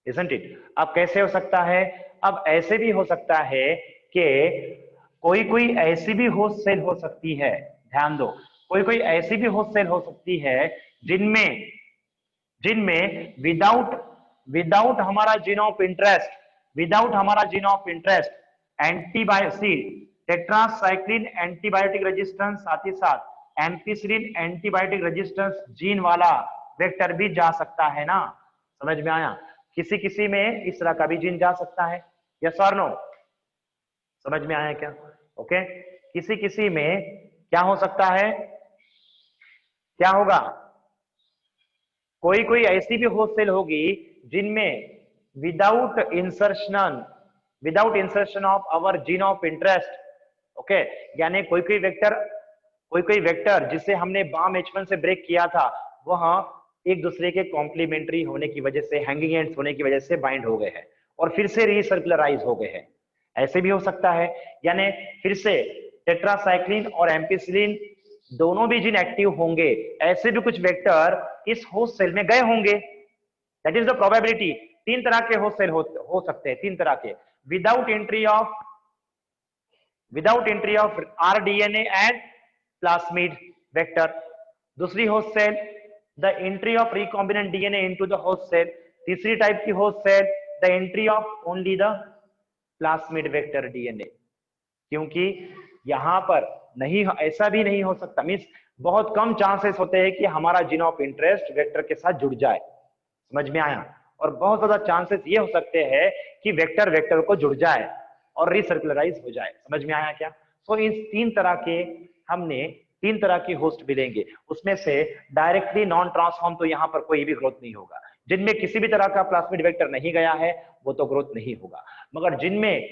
isn't it? अब कैसे हो सकता है? अब ऐसे भी हो सकता है कि कोई कोई ऐसी भी होस्ट सेल हो सकती है, ध्यान दो, कोई कोई ऐसी भी होस्ट सेल हो सकती है जिनमें जिनमें विदाउट विदाउट हमारा जीन ऑफ इंटरेस्ट, विदाउट हमारा gene of interest antibiotic tetracycline antibiotic resistance, साथ ही साथ एम्पीसिलिन एंटीबायोटिक रेजिस्टेंस जीन वाला वेक्टर भी जा सकता है ना? समझ में आया? किसी किसी में इस तरह का भी जीन जा सकता है। यस और नो? समझ में आया क्या? ओके। किसी किसी में क्या हो सकता है? क्या होगा? कोई कोई ऐसी भी होस्ट सेल होगी जिनमें without insertion of our gene of interest, okay, यानी कोई कोई वेक्टर जिसे हमने बाम H1 से ब्रेक किया था वह एक दूसरे के कॉम्प्लीमेंट्री होने की वजह से, हैंगिंग एंड्स होने की वजह से बाइंड हो गए हैं और फिर से रीसर्कुलराइज हो गए हैं। ऐसे भी हो सकता है, यानी फिर से टेट्रासाइक्लिन और एम्पिसिलिन दोनों भी जिन एक्टिव होंगे, ऐसे भी कुछ वेक्टर इस होस्ट सेल में गए होंगे। That is the probability. तीन तरह के होस्ट सेल हो सकते हैं, तीन तरह के, without entry of rDNA and plasmid vector. दूसरी host cell, the entry of recombinant DNA into the host cell. तीसरी टाइप की host cell, the entry of only the plasmid vector DNA. क्योंकि यहां पर नहीं, ऐसा भी नहीं हो सकता, मींस बहुत कम चांसेस होते हैं कि हमारा जीन ऑफ इंटरेस्ट वेक्टर के साथ जुड़ जाए, समझ में आया, और बहुत ज्यादा चांसेस ये हो सकते हैं कि वेक्टर को जुड़ जाए और रिसर्कुलराइज हो जाए। समझ में आया क्या? सो इन तीन तरह के होस्ट मिलेंगे, उसमें से डायरेक्टली नॉन ट्रांसफॉर्म तो यहाँ पर कोई भी ग्रोथ नहीं होगा। जिनमें किसी भी तरह का प्लास्मिड वेक्टर नहीं गया है वो तो ग्रोथ नहीं होगा, मगर जिनमें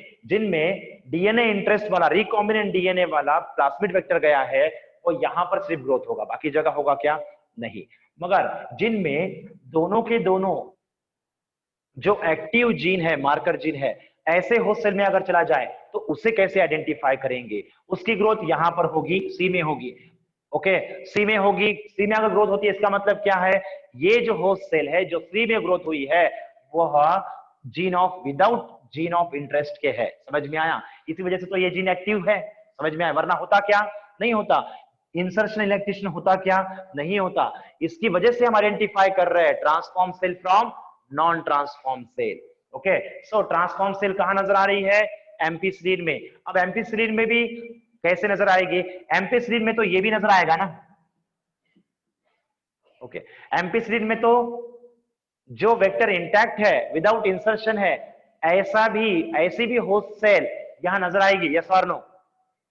डीएनए इंटरेस्ट वाला, रिकॉम्बिनेंट डीएनए वाला प्लास्मिड वेक्टर गया है वो यहाँ पर सिर्फ ग्रोथ होगा, बाकी जगह होगा क्या? नहीं। मगर जिनमें दोनों के दोनों जो एक्टिव जीन है, मार्कर जीन है, ऐसे होस्ट सेल में अगर चला जाए तो उसे कैसे आइडेंटिफाई करेंगे? उसकी ग्रोथ यहां पर होगी, सी में होगी, ओके, सी में होगी। सी में अगर ग्रोथ होती है इसका मतलब क्या है? ये जो होस्ट सेल है जो सी में ग्रोथ हुई है वह विदाउट जीन ऑफ इंटरेस्ट के है। समझ में आया? इसी वजह से तो ये जीन एक्टिव है, समझ में आया, वरना होता क्या? नहीं होता। इंसर्शन इलेक्ट्रेशन होता क्या? नहीं होता। इसकी वजह से हम आइडेंटिफाई कर रहे हैं transform cell from non transform cell. Okay, so transform cell कहां नजर आ रही है? एम्पिसिलिन में। अब एम्पिसिलिन में भी कैसे नजर आएगी? एम्पिसिलिन में तो ये भी नजर आएगा ना, ओके, एम्पिसिलिन में तो जो वेक्टर इंटैक्ट है, विदाउट इंसर्शन है, ऐसी भी होस्ट सेल यहां नजर आएगी, यस और नो?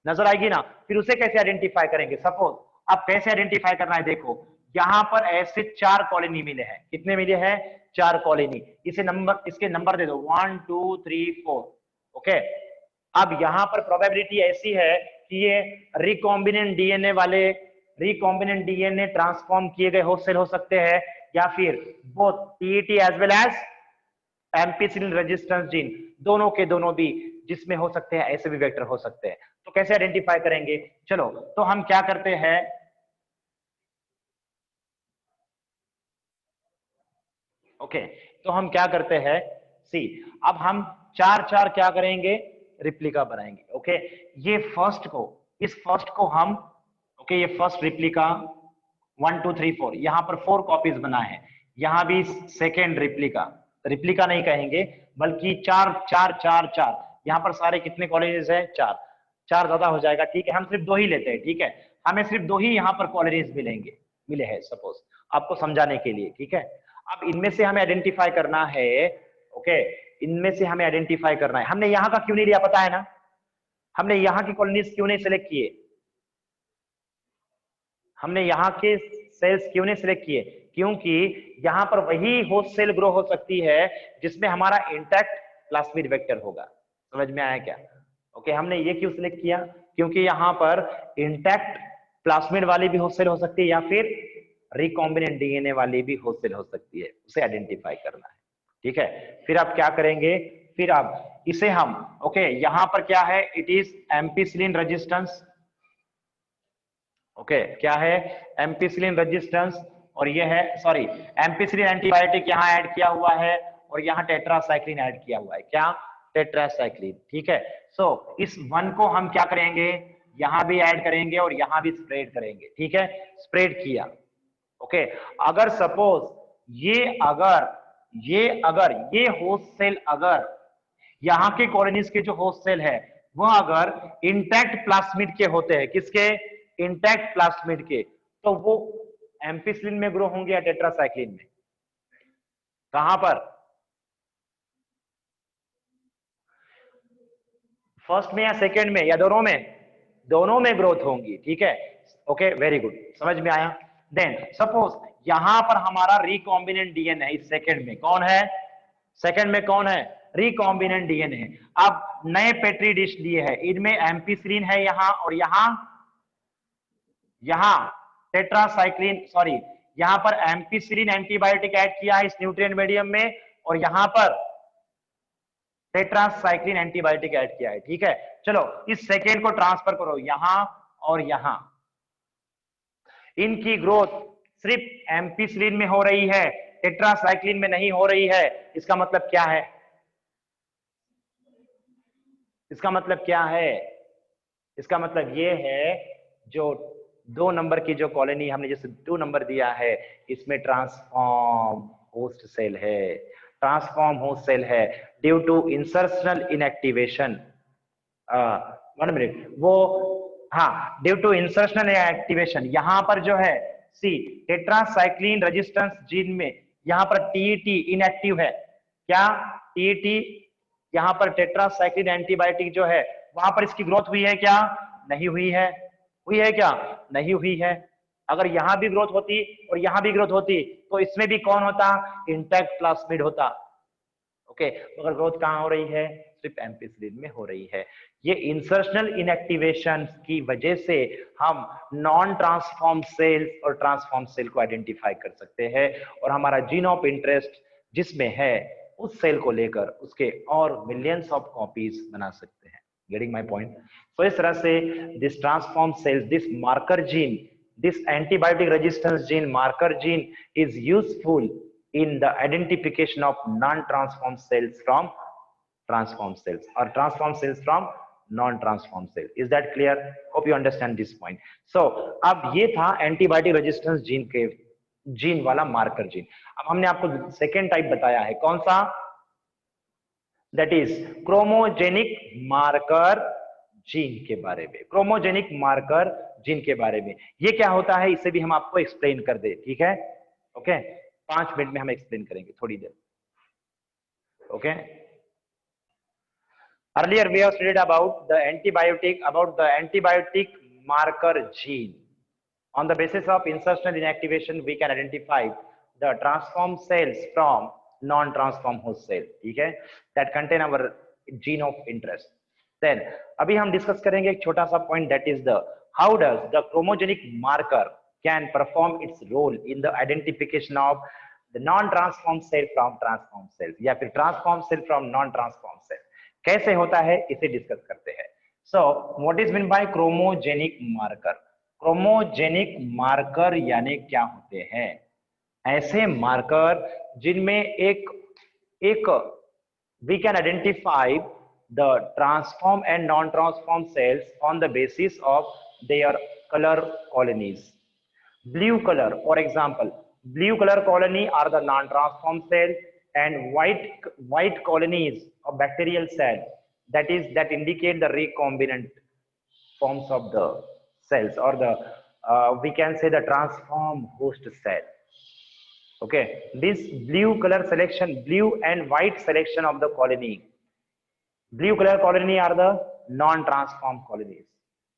नजर आएगी ना? फिर उसे कैसे आइडेंटिफाई करेंगे? सपोज अब कैसे आइडेंटिफाई करना है, देखो यहां पर ऐसे 4 कॉलोनी मिले हैं। कितने मिले हैं? 4 कॉलोनी। इसके नंबर दे दो 1 2 3 4, ओके। अब यहां पर प्रोबेबिलिटी ऐसी है कि ये रिकॉम्बिनेंट डीएनए ट्रांसफॉर्म किए गए होस्ट सेल हो सकते हैं, या फिर both TET as well as ampicillin resistance gene, दोनों के दोनों भी जिसमें हो सकते हैं, ऐसे भी वेक्टर हो सकते हैं। तो कैसे आइडेंटिफाई करेंगे? चलो तो हम क्या करते हैं, ओके, तो हम क्या करते हैं, सी, अब हम 4 क्या करेंगे? रिप्लिका बनाएंगे। ओके, इस फर्स्ट को हम, ओके, ये फर्स्ट रिप्लिका 1 2 3 4, यहां पर 4 कॉपीज बनाए हैं। यहां भी सेकेंड रिप्लिका नहीं कहेंगे बल्कि 4 यहां पर सारे कितने कॉलेजेस है? 4 ज्यादा हो जाएगा, ठीक है, हम सिर्फ 2 ही लेते हैं, ठीक है, हमें सिर्फ 2 ही यहां पर कॉलेजेस मिले हैं सपोज, आपको समझाने के लिए, ठीक है। अब इनमें से हमें आइडेंटिफाई करना है, ओके, इनमें से हमें आइडेंटिफाई करना है। हमने यहां का क्यों नहीं लिया पता है ना? हमने यहां की कॉलोनीज क्यों नहीं सिलेक्ट किए? हमने यहाँ के सेल्स क्यों नहीं सिलेक्ट किए? क्योंकि यहाँ पर वही होस्ट सेल ग्रो हो सकती है जिसमें हमारा इंटैक्ट प्लास्मिड वेक्टर होगा। समझ में आया क्या? ओके, हमने ये क्यों सिलेक्ट किया? क्योंकि यहाँ पर इंटैक्ट प्लास्मिड वाली भी होस्ट सेल हो सकती है या फिर रिकॉम्बिनेंट डीएनए वाली भी होस्ट सेल हो सकती है, उसे आइडेंटिफाई करना है, ठीक है। फिर आप क्या करेंगे? फिर आप इसे हम, ओके, यहाँ पर क्या है? It is ampicillin resistance, okay, क्या है? एम्पिसिलिन रेजिस्टेंस, और ये है, सॉरी, एम्पिसिलिन एंटीबायोटिक यहाँ ऐड किया हुआ है और यहाँ टेट्रासाइक्लिन ऐड किया हुआ है। क्या? टेट्रासाइक्लिन, ठीक है। सो इस 1 को हम क्या करेंगे? यहां भी ऐड करेंगे और यहां भी स्प्रेड करेंगे, ठीक है, स्प्रेड किया, ओके। अगर सपोज ये होस्ट सेल, अगर यहाँ के कॉलोनीज के जो होस्ट सेल है वह अगर इंटैक्ट प्लास्मिड के होते हैं, किसके? इंटैक्ट प्लास्मिड के, तो वो एम्पिसिलिन में ग्रो होंगे या टेट्रासाइक्लिन में? कहां पर? फर्स्ट में या सेकेंड में या दोनों में? दोनों में ग्रोथ होंगी, ठीक है, ओके, वेरी गुड, समझ में आया। देन सपोज यहां पर हमारा रिकॉम्बिनेंट डीएनए है। इस सेकंड में कौन है? सेकंड में कौन है? रिकॉम्बिनेंट डीएनए है। अब नए पेट्री डिश लिए है, इनमें एम्पिसिलिन है यहां, और यहां टेट्रासाइक्लिन, सॉरी, यहां पर एम्पिसिलिन एंटीबायोटिक ऐड किया है इस न्यूट्रिएंट मीडियम में, और यहां पर टेट्रासाइक्लिन एंटीबायोटिक ऐड किया है। ठीक है, चलो इस सेकेंड को ट्रांसफर करो यहां और यहां। इनकी ग्रोथ सिर्फ एम्पिसिलिन में हो रही है, टेट्रासाइक्लिन में नहीं हो रही है। इसका मतलब क्या है? इसका मतलब क्या है? इसका मतलब ये है, जो 2 नंबर की जो कॉलोनी हमने जैसे 2 नंबर दिया है, इसमें ट्रांसफॉर्म होस्ट सेल है, ट्रांसफॉर्म होस्ट सेल है due to insertional inactivation. 1 minute, वो, हाँ, ड्यू टू इंसर्शनल इनएक्टिवेशन। यहां पर जो है सी टेट्रासाइक्लिन रेजिस्टेंस जीन में यहां पर टीईटी इनएक्टिव है। क्या? टीईटी, यहां पर टेट्रासाइक्लिन एंटीबायोटिक जो है वहां पर इसकी ग्रोथ हुई है क्या? नहीं हुई है। हुई है क्या? नहीं हुई है। अगर यहां भी ग्रोथ होती और यहां भी ग्रोथ होती तो इसमें भी कौन होता? इंटैक्ट प्लास्मिड होता। ओके, मगर ग्रोथ कहां हो रही है? सिर्फ एम्पिसिलिन में हो रही है। ये इंसर्शनल इनएक्टिवेशन की वजह से हम नॉन ट्रांसफॉर्म सेल्स और ट्रांसफॉर्म सेल को आइडेंटिफाई कर सकते हैं, और हमारा जीन ऑफ इंटरेस्ट जिसमें है उस सेल को लेकर उसके और मिलियंस ऑफ कॉपीज बना सकते हैं। Getting my point? तो इस तरह से this transform cells, this marker gene, this antibiotic resistance gene marker gene is useful in the identification of non-transformed cells from transformed cells or transformed cells from non-transformed cell. Is that clear? Hope you understand this point. So अब ये था antibiotic resistance gene के gene वाला marker gene. अब हमने आपको second type बताया है, कौन सा? That is chromogenic marker gene के बारे में। क्रोमोजेनिक मार्कर जीन के बारे में ये क्या होता है, इसे भी हम आपको एक्सप्लेन कर दे। ठीक है, ओके, 5 मिनट में हम एक्सप्लेन करेंगे, थोड़ी देर। Okay, earlier we have studied about the antibiotic marker gene. On the basis of insertional inactivation we can identify the transformed cells from non-transformed host cell, ठीक है, that contain our gene of interest. Then अभी हम discuss करेंगे एक छोटा सा point, that is the how does the chromogenic marker can perform its role in the identification of the non-transformed cell from transformed cells, या फिर transformed cell from non-transformed cell कैसे होता है, इसे डिस्कस करते हैं। So what is mean by chromogenic marker? Chromogenic marker यानी क्या होते हैं? ऐसे मार्कर जिनमें एक we can identify the transform and non-transform cells on the basis of their color colonies. Blue color, for example, blue color colony are the non-transform cells, and white colonies of bacterial cell, that indicate the recombinant forms of the cells, or the we can say the transform host cell. Okay, this blue color selection, blue and white selection of the colony, blue color colony are the non-transformed colonies,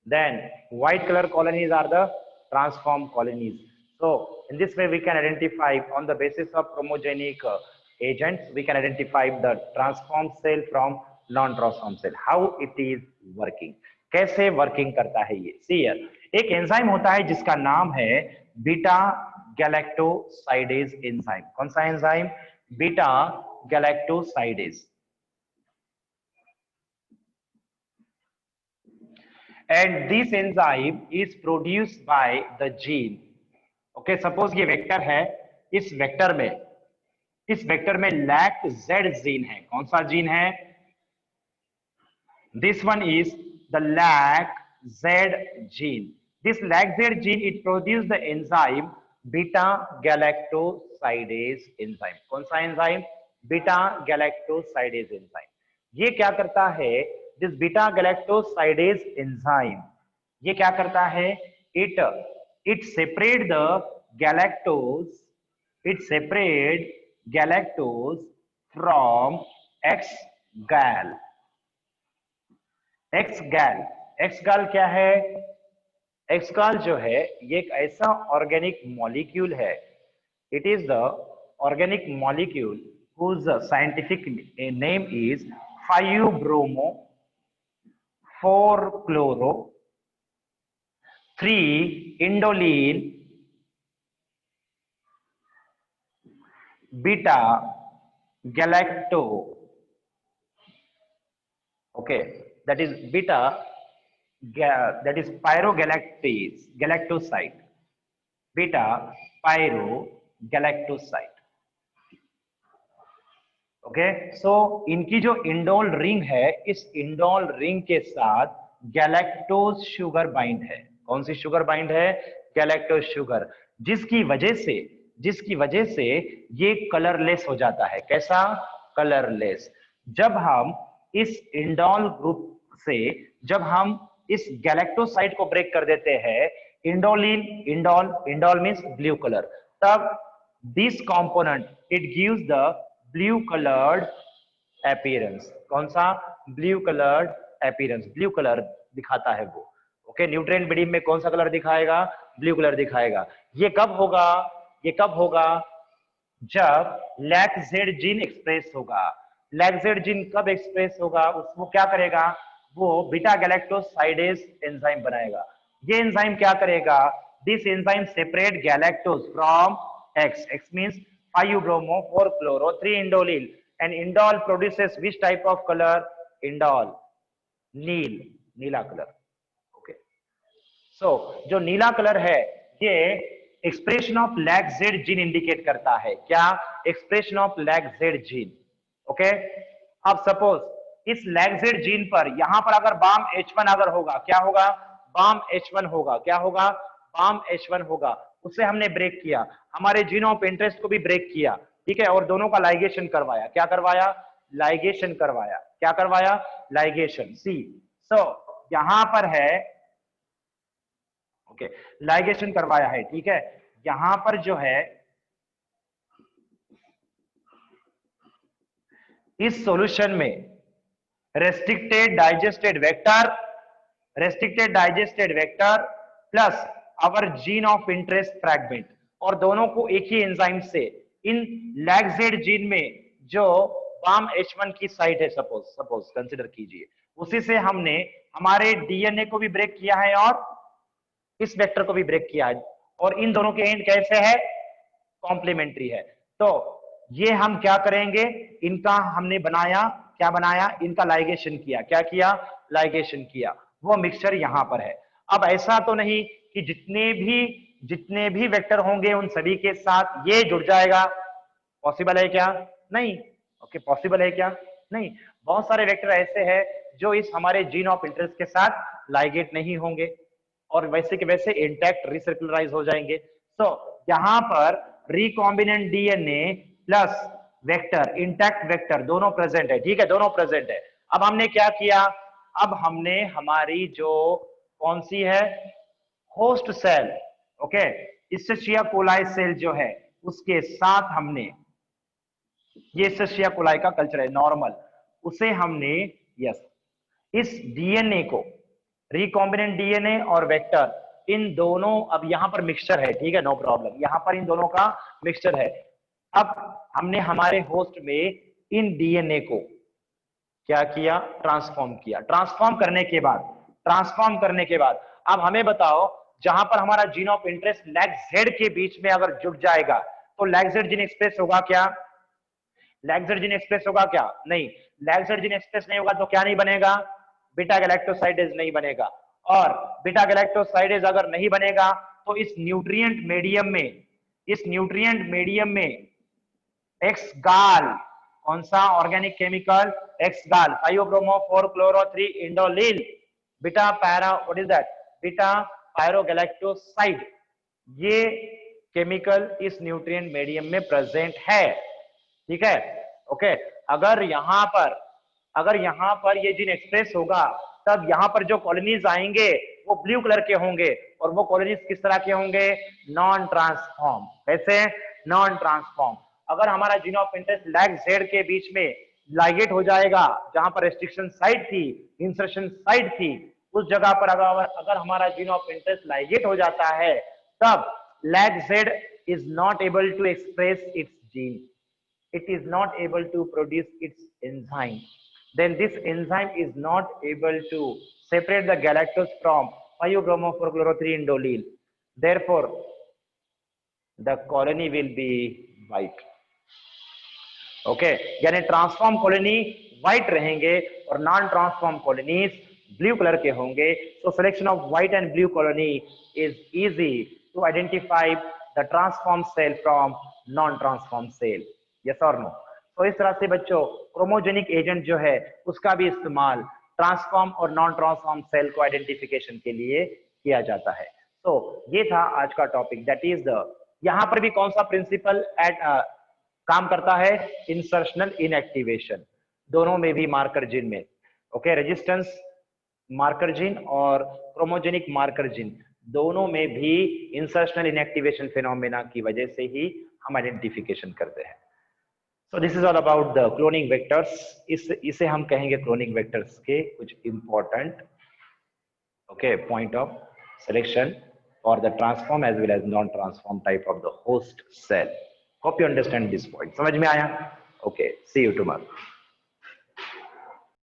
then white color colonies are the transformed colonies. So in this way we can identify on the basis of chromogenic agents, we can identify the transformed cell from non-transformed cell. How it is working, कैसे working करता है ये? See here, एक enzyme होता है जिसका नाम है बीटा गैलेक्टोसाइडेज एंजाइम। कौन सा enzyme? Beta galactosidase. and this enzyme is produced by the gene. Okay, suppose ये वेक्टर है, इस वेक्टर में लैक जेड जीन है। कौन सा जीन है? this one is the lac z gene. This lac z gene, it produces the enzyme beta galactosidase enzyme. कौन सा एंजाइम? Beta galactosidase enzyme. ये क्या करता है? दिस बीटा गैलेक्टोसाइडेज एंजाइम ये क्या करता है? It separate the galactose, it separate galactose from X-gal. X-gal क्या है? X-gal जो है ये एक ऐसा ऑर्गेनिक मॉलिक्यूल है It is the organic molecule whose scientific name is 5-bromo 4-chloro 3-indolene beta galacto. Okay, that is beta, that is pyrogalactase, galactoside, beta pyrogalactoside. Okay, so इनकी जो इंडोल रिंग है, इस इंडोल रिंग के साथ galactose sugar bind है। कौन सी sugar bind है? Galactose sugar, जिसकी वजह से ये कलरलेस हो जाता है। कैसा? कलरलेस। जब हम इस इंडोल ग्रुप से जब हम इस गैलेक्टोसाइड को ब्रेक कर देते हैं, इंडोलिन, इंडोल मींस ब्लू कलर, तब this component it gives the blue coloured appearance. कौन सा? Blue coloured appearance, blue colour दिखाता है वो। ओके, न्यूट्रिएंट मीडियम में कौन सा कलर दिखाएगा? ब्लू कलर दिखाएगा। ये कब होगा? जब लैक्जेड जीन एक्सप्रेस होगा। लैक्जेड जीन कब एक्सप्रेस होगा? वो क्या करेगा? वो बीटा गैलेक्टोसाइडेज एंजाइम बनाएगा। ये एंजाइम क्या करेगा? This enzyme separate galactose from X. X means 5-bromo 4-chloro 3-indole, and indole produces which type of color? Indole, नीला कलर। ओके, सो जो नीला कलर है ये expression of lacZ gene indicate करता है। क्या? Expression of lacZ gene. Okay, अब suppose इस लैक्जेड जीन पर यहां पर अगर बाम H1 अगर होगा, क्या होगा? बाम H1 होगा। क्या होगा? बाम H1 होगा। उससे हमने ब्रेक किया, हमारे जीन ऑफ इंटरेस्ट को भी ब्रेक किया, ठीक है, और दोनों का लाइगेशन करवाया। क्या करवाया? लाइगेशन करवाया। क्या करवाया? लाइगेशन। सी, सो यहां पर है, ओके, लाइगेशन करवाया है, ठीक है। यहां पर जो है इस सॉल्यूशन में restricted digested vector plus our gene of interest fragment, और दोनों को एक ही एंजाइम से इन लैक्जेड जीन में जो बाम H1 की साइट है, सपोज कंसीडर कीजिए, उसी से हमने हमारे डीएनए को भी ब्रेक किया है और इस वेक्टर को भी ब्रेक किया है, और इन दोनों के एंड कैसे है? कॉम्प्लीमेंट्री है। तो ये हम क्या करेंगे? इनका हमने बनाया, क्या बनाया? इनका लाइगेशन किया। क्या किया? लाइगेशन किया। वो मिक्सचर यहां पर है। अब ऐसा तो नहीं कि जितने भी वेक्टर होंगे उन सभी के साथ ये जुड़ जाएगा। पॉसिबल है क्या? नहीं। ओके, पॉसिबल है क्या? नहीं। बहुत सारे वेक्टर ऐसे हैं जो इस हमारे जीन ऑफ इंटरेस्ट के साथ लाइगेट नहीं होंगे और वैसे के वैसे इंटैक्ट रिसर्कुलराइज हो जाएंगे। तो यहां पर recombinant DNA plus vector, intact vector दोनों प्रेजेंट है, ठीक है, दोनों प्रेजेंट है। अब हमने क्या किया? अब हमने हमारी जो कौन सी है host cell, okay, escherichia coli cell जो है उसके साथ हमने, ये इस्चेरिशिया कोलाई का कल्चर है नॉर्मल, उसे हमने यस इस डीएनए को, रिकॉम्बिनेंट डीएनए और वेक्टर, इन दोनों, अब यहां पर मिक्सचर है, ठीक है, नो प्रॉब्लम, यहां पर इन दोनों का मिक्सचर है। अब हमने हमारे होस्ट में इन डीएनए को क्या किया? ट्रांसफॉर्म किया। ट्रांसफॉर्म करने के बाद अब हमें बताओ, जहां पर हमारा जीन ऑफ इंटरेस्ट लैक्जेड के बीच में अगर जुड़ जाएगा तो लैक्जेड जीन एक्सप्रेस होगा क्या? लैक्जेड जीन एक्सप्रेस होगा क्या? नहीं। लैक्जेड जीन एक्सप्रेस नहीं होगा तो क्या नहीं बनेगा? बीटा गैलेक्टोसाइडेज नहीं बनेगा, और बीटा गैलेक्टोसाइडेज अगर नहीं बनेगा तो इस न्यूट्रिएंट मीडियम में एक्सगाल, कौन सा organic chemical? X gal, 5-bromo 4-chloro 3-indole beta para, what is that? Beta pyrogalactoside. ये केमिकल इस न्यूट्रिएंट मीडियम में प्रेजेंट है, ठीक है। ओके, अगर यहां पर ये जीन एक्सप्रेस होगा तब यहां पर जो कॉलोनीज आएंगे वो ब्लू कलर के होंगे, और वो कॉलोनीज किस तरह के होंगे? Non transform. कैसे? Non transform. अगर हमारा जीन ऑफ इंटरेस्ट लैक्जेड के बीच में लाइगेट हो जाएगा, जहां पर रेस्ट्रिक्शन साइट थी, इंसर्शन साइट थी, उस जगह पर अगर हमारा जीन ऑफ इंटरेस्ट लाइगेट हो जाता है, तब लैक्जेड is not able to express its gene, it is not able to produce its enzyme, then this enzyme is not able to separate the galactose from 5-bromo-4-chloro-3-indolyl. Therefore, the colony will be white. Okay यानी transform colony white रहेंगे और non transform colonies blue colour के होंगे. So selection of white and blue colony is easy to identify the transform cell from non transform cell. Yes और no? तो इस तरह से बच्चों क्रोमोजेनिक एजेंट जो है उसका भी इस्तेमाल ट्रांसफॉर्म और नॉन ट्रांसफॉर्म सेल को आइडेंटिफिकेशन के लिए किया जाता है. तो ये था आज का टॉपिक, दैट इज द, यहां पर भी कौन सा प्रिंसिपल काम करता है? Insertional inactivation. दोनों में भी मार्कर जीन में, ओके, रेजिस्टेंस मार्कर जीन और क्रोमोजेनिक मार्कर जीन दोनों में भी इंसर्शनल इनएक्टिवेशन फिनोमेना की वजह से ही हम आइडेंटिफिकेशन करते हैं. So this is all about the cloning vectors. इसे हम कहेंगे क्लोनिंग वेक्टर्स के कुछ important, okay, point of selection for the transform as well as non-transform type of the host cell. Hope you understand this point. समझ में आया? Okay, see you tomorrow.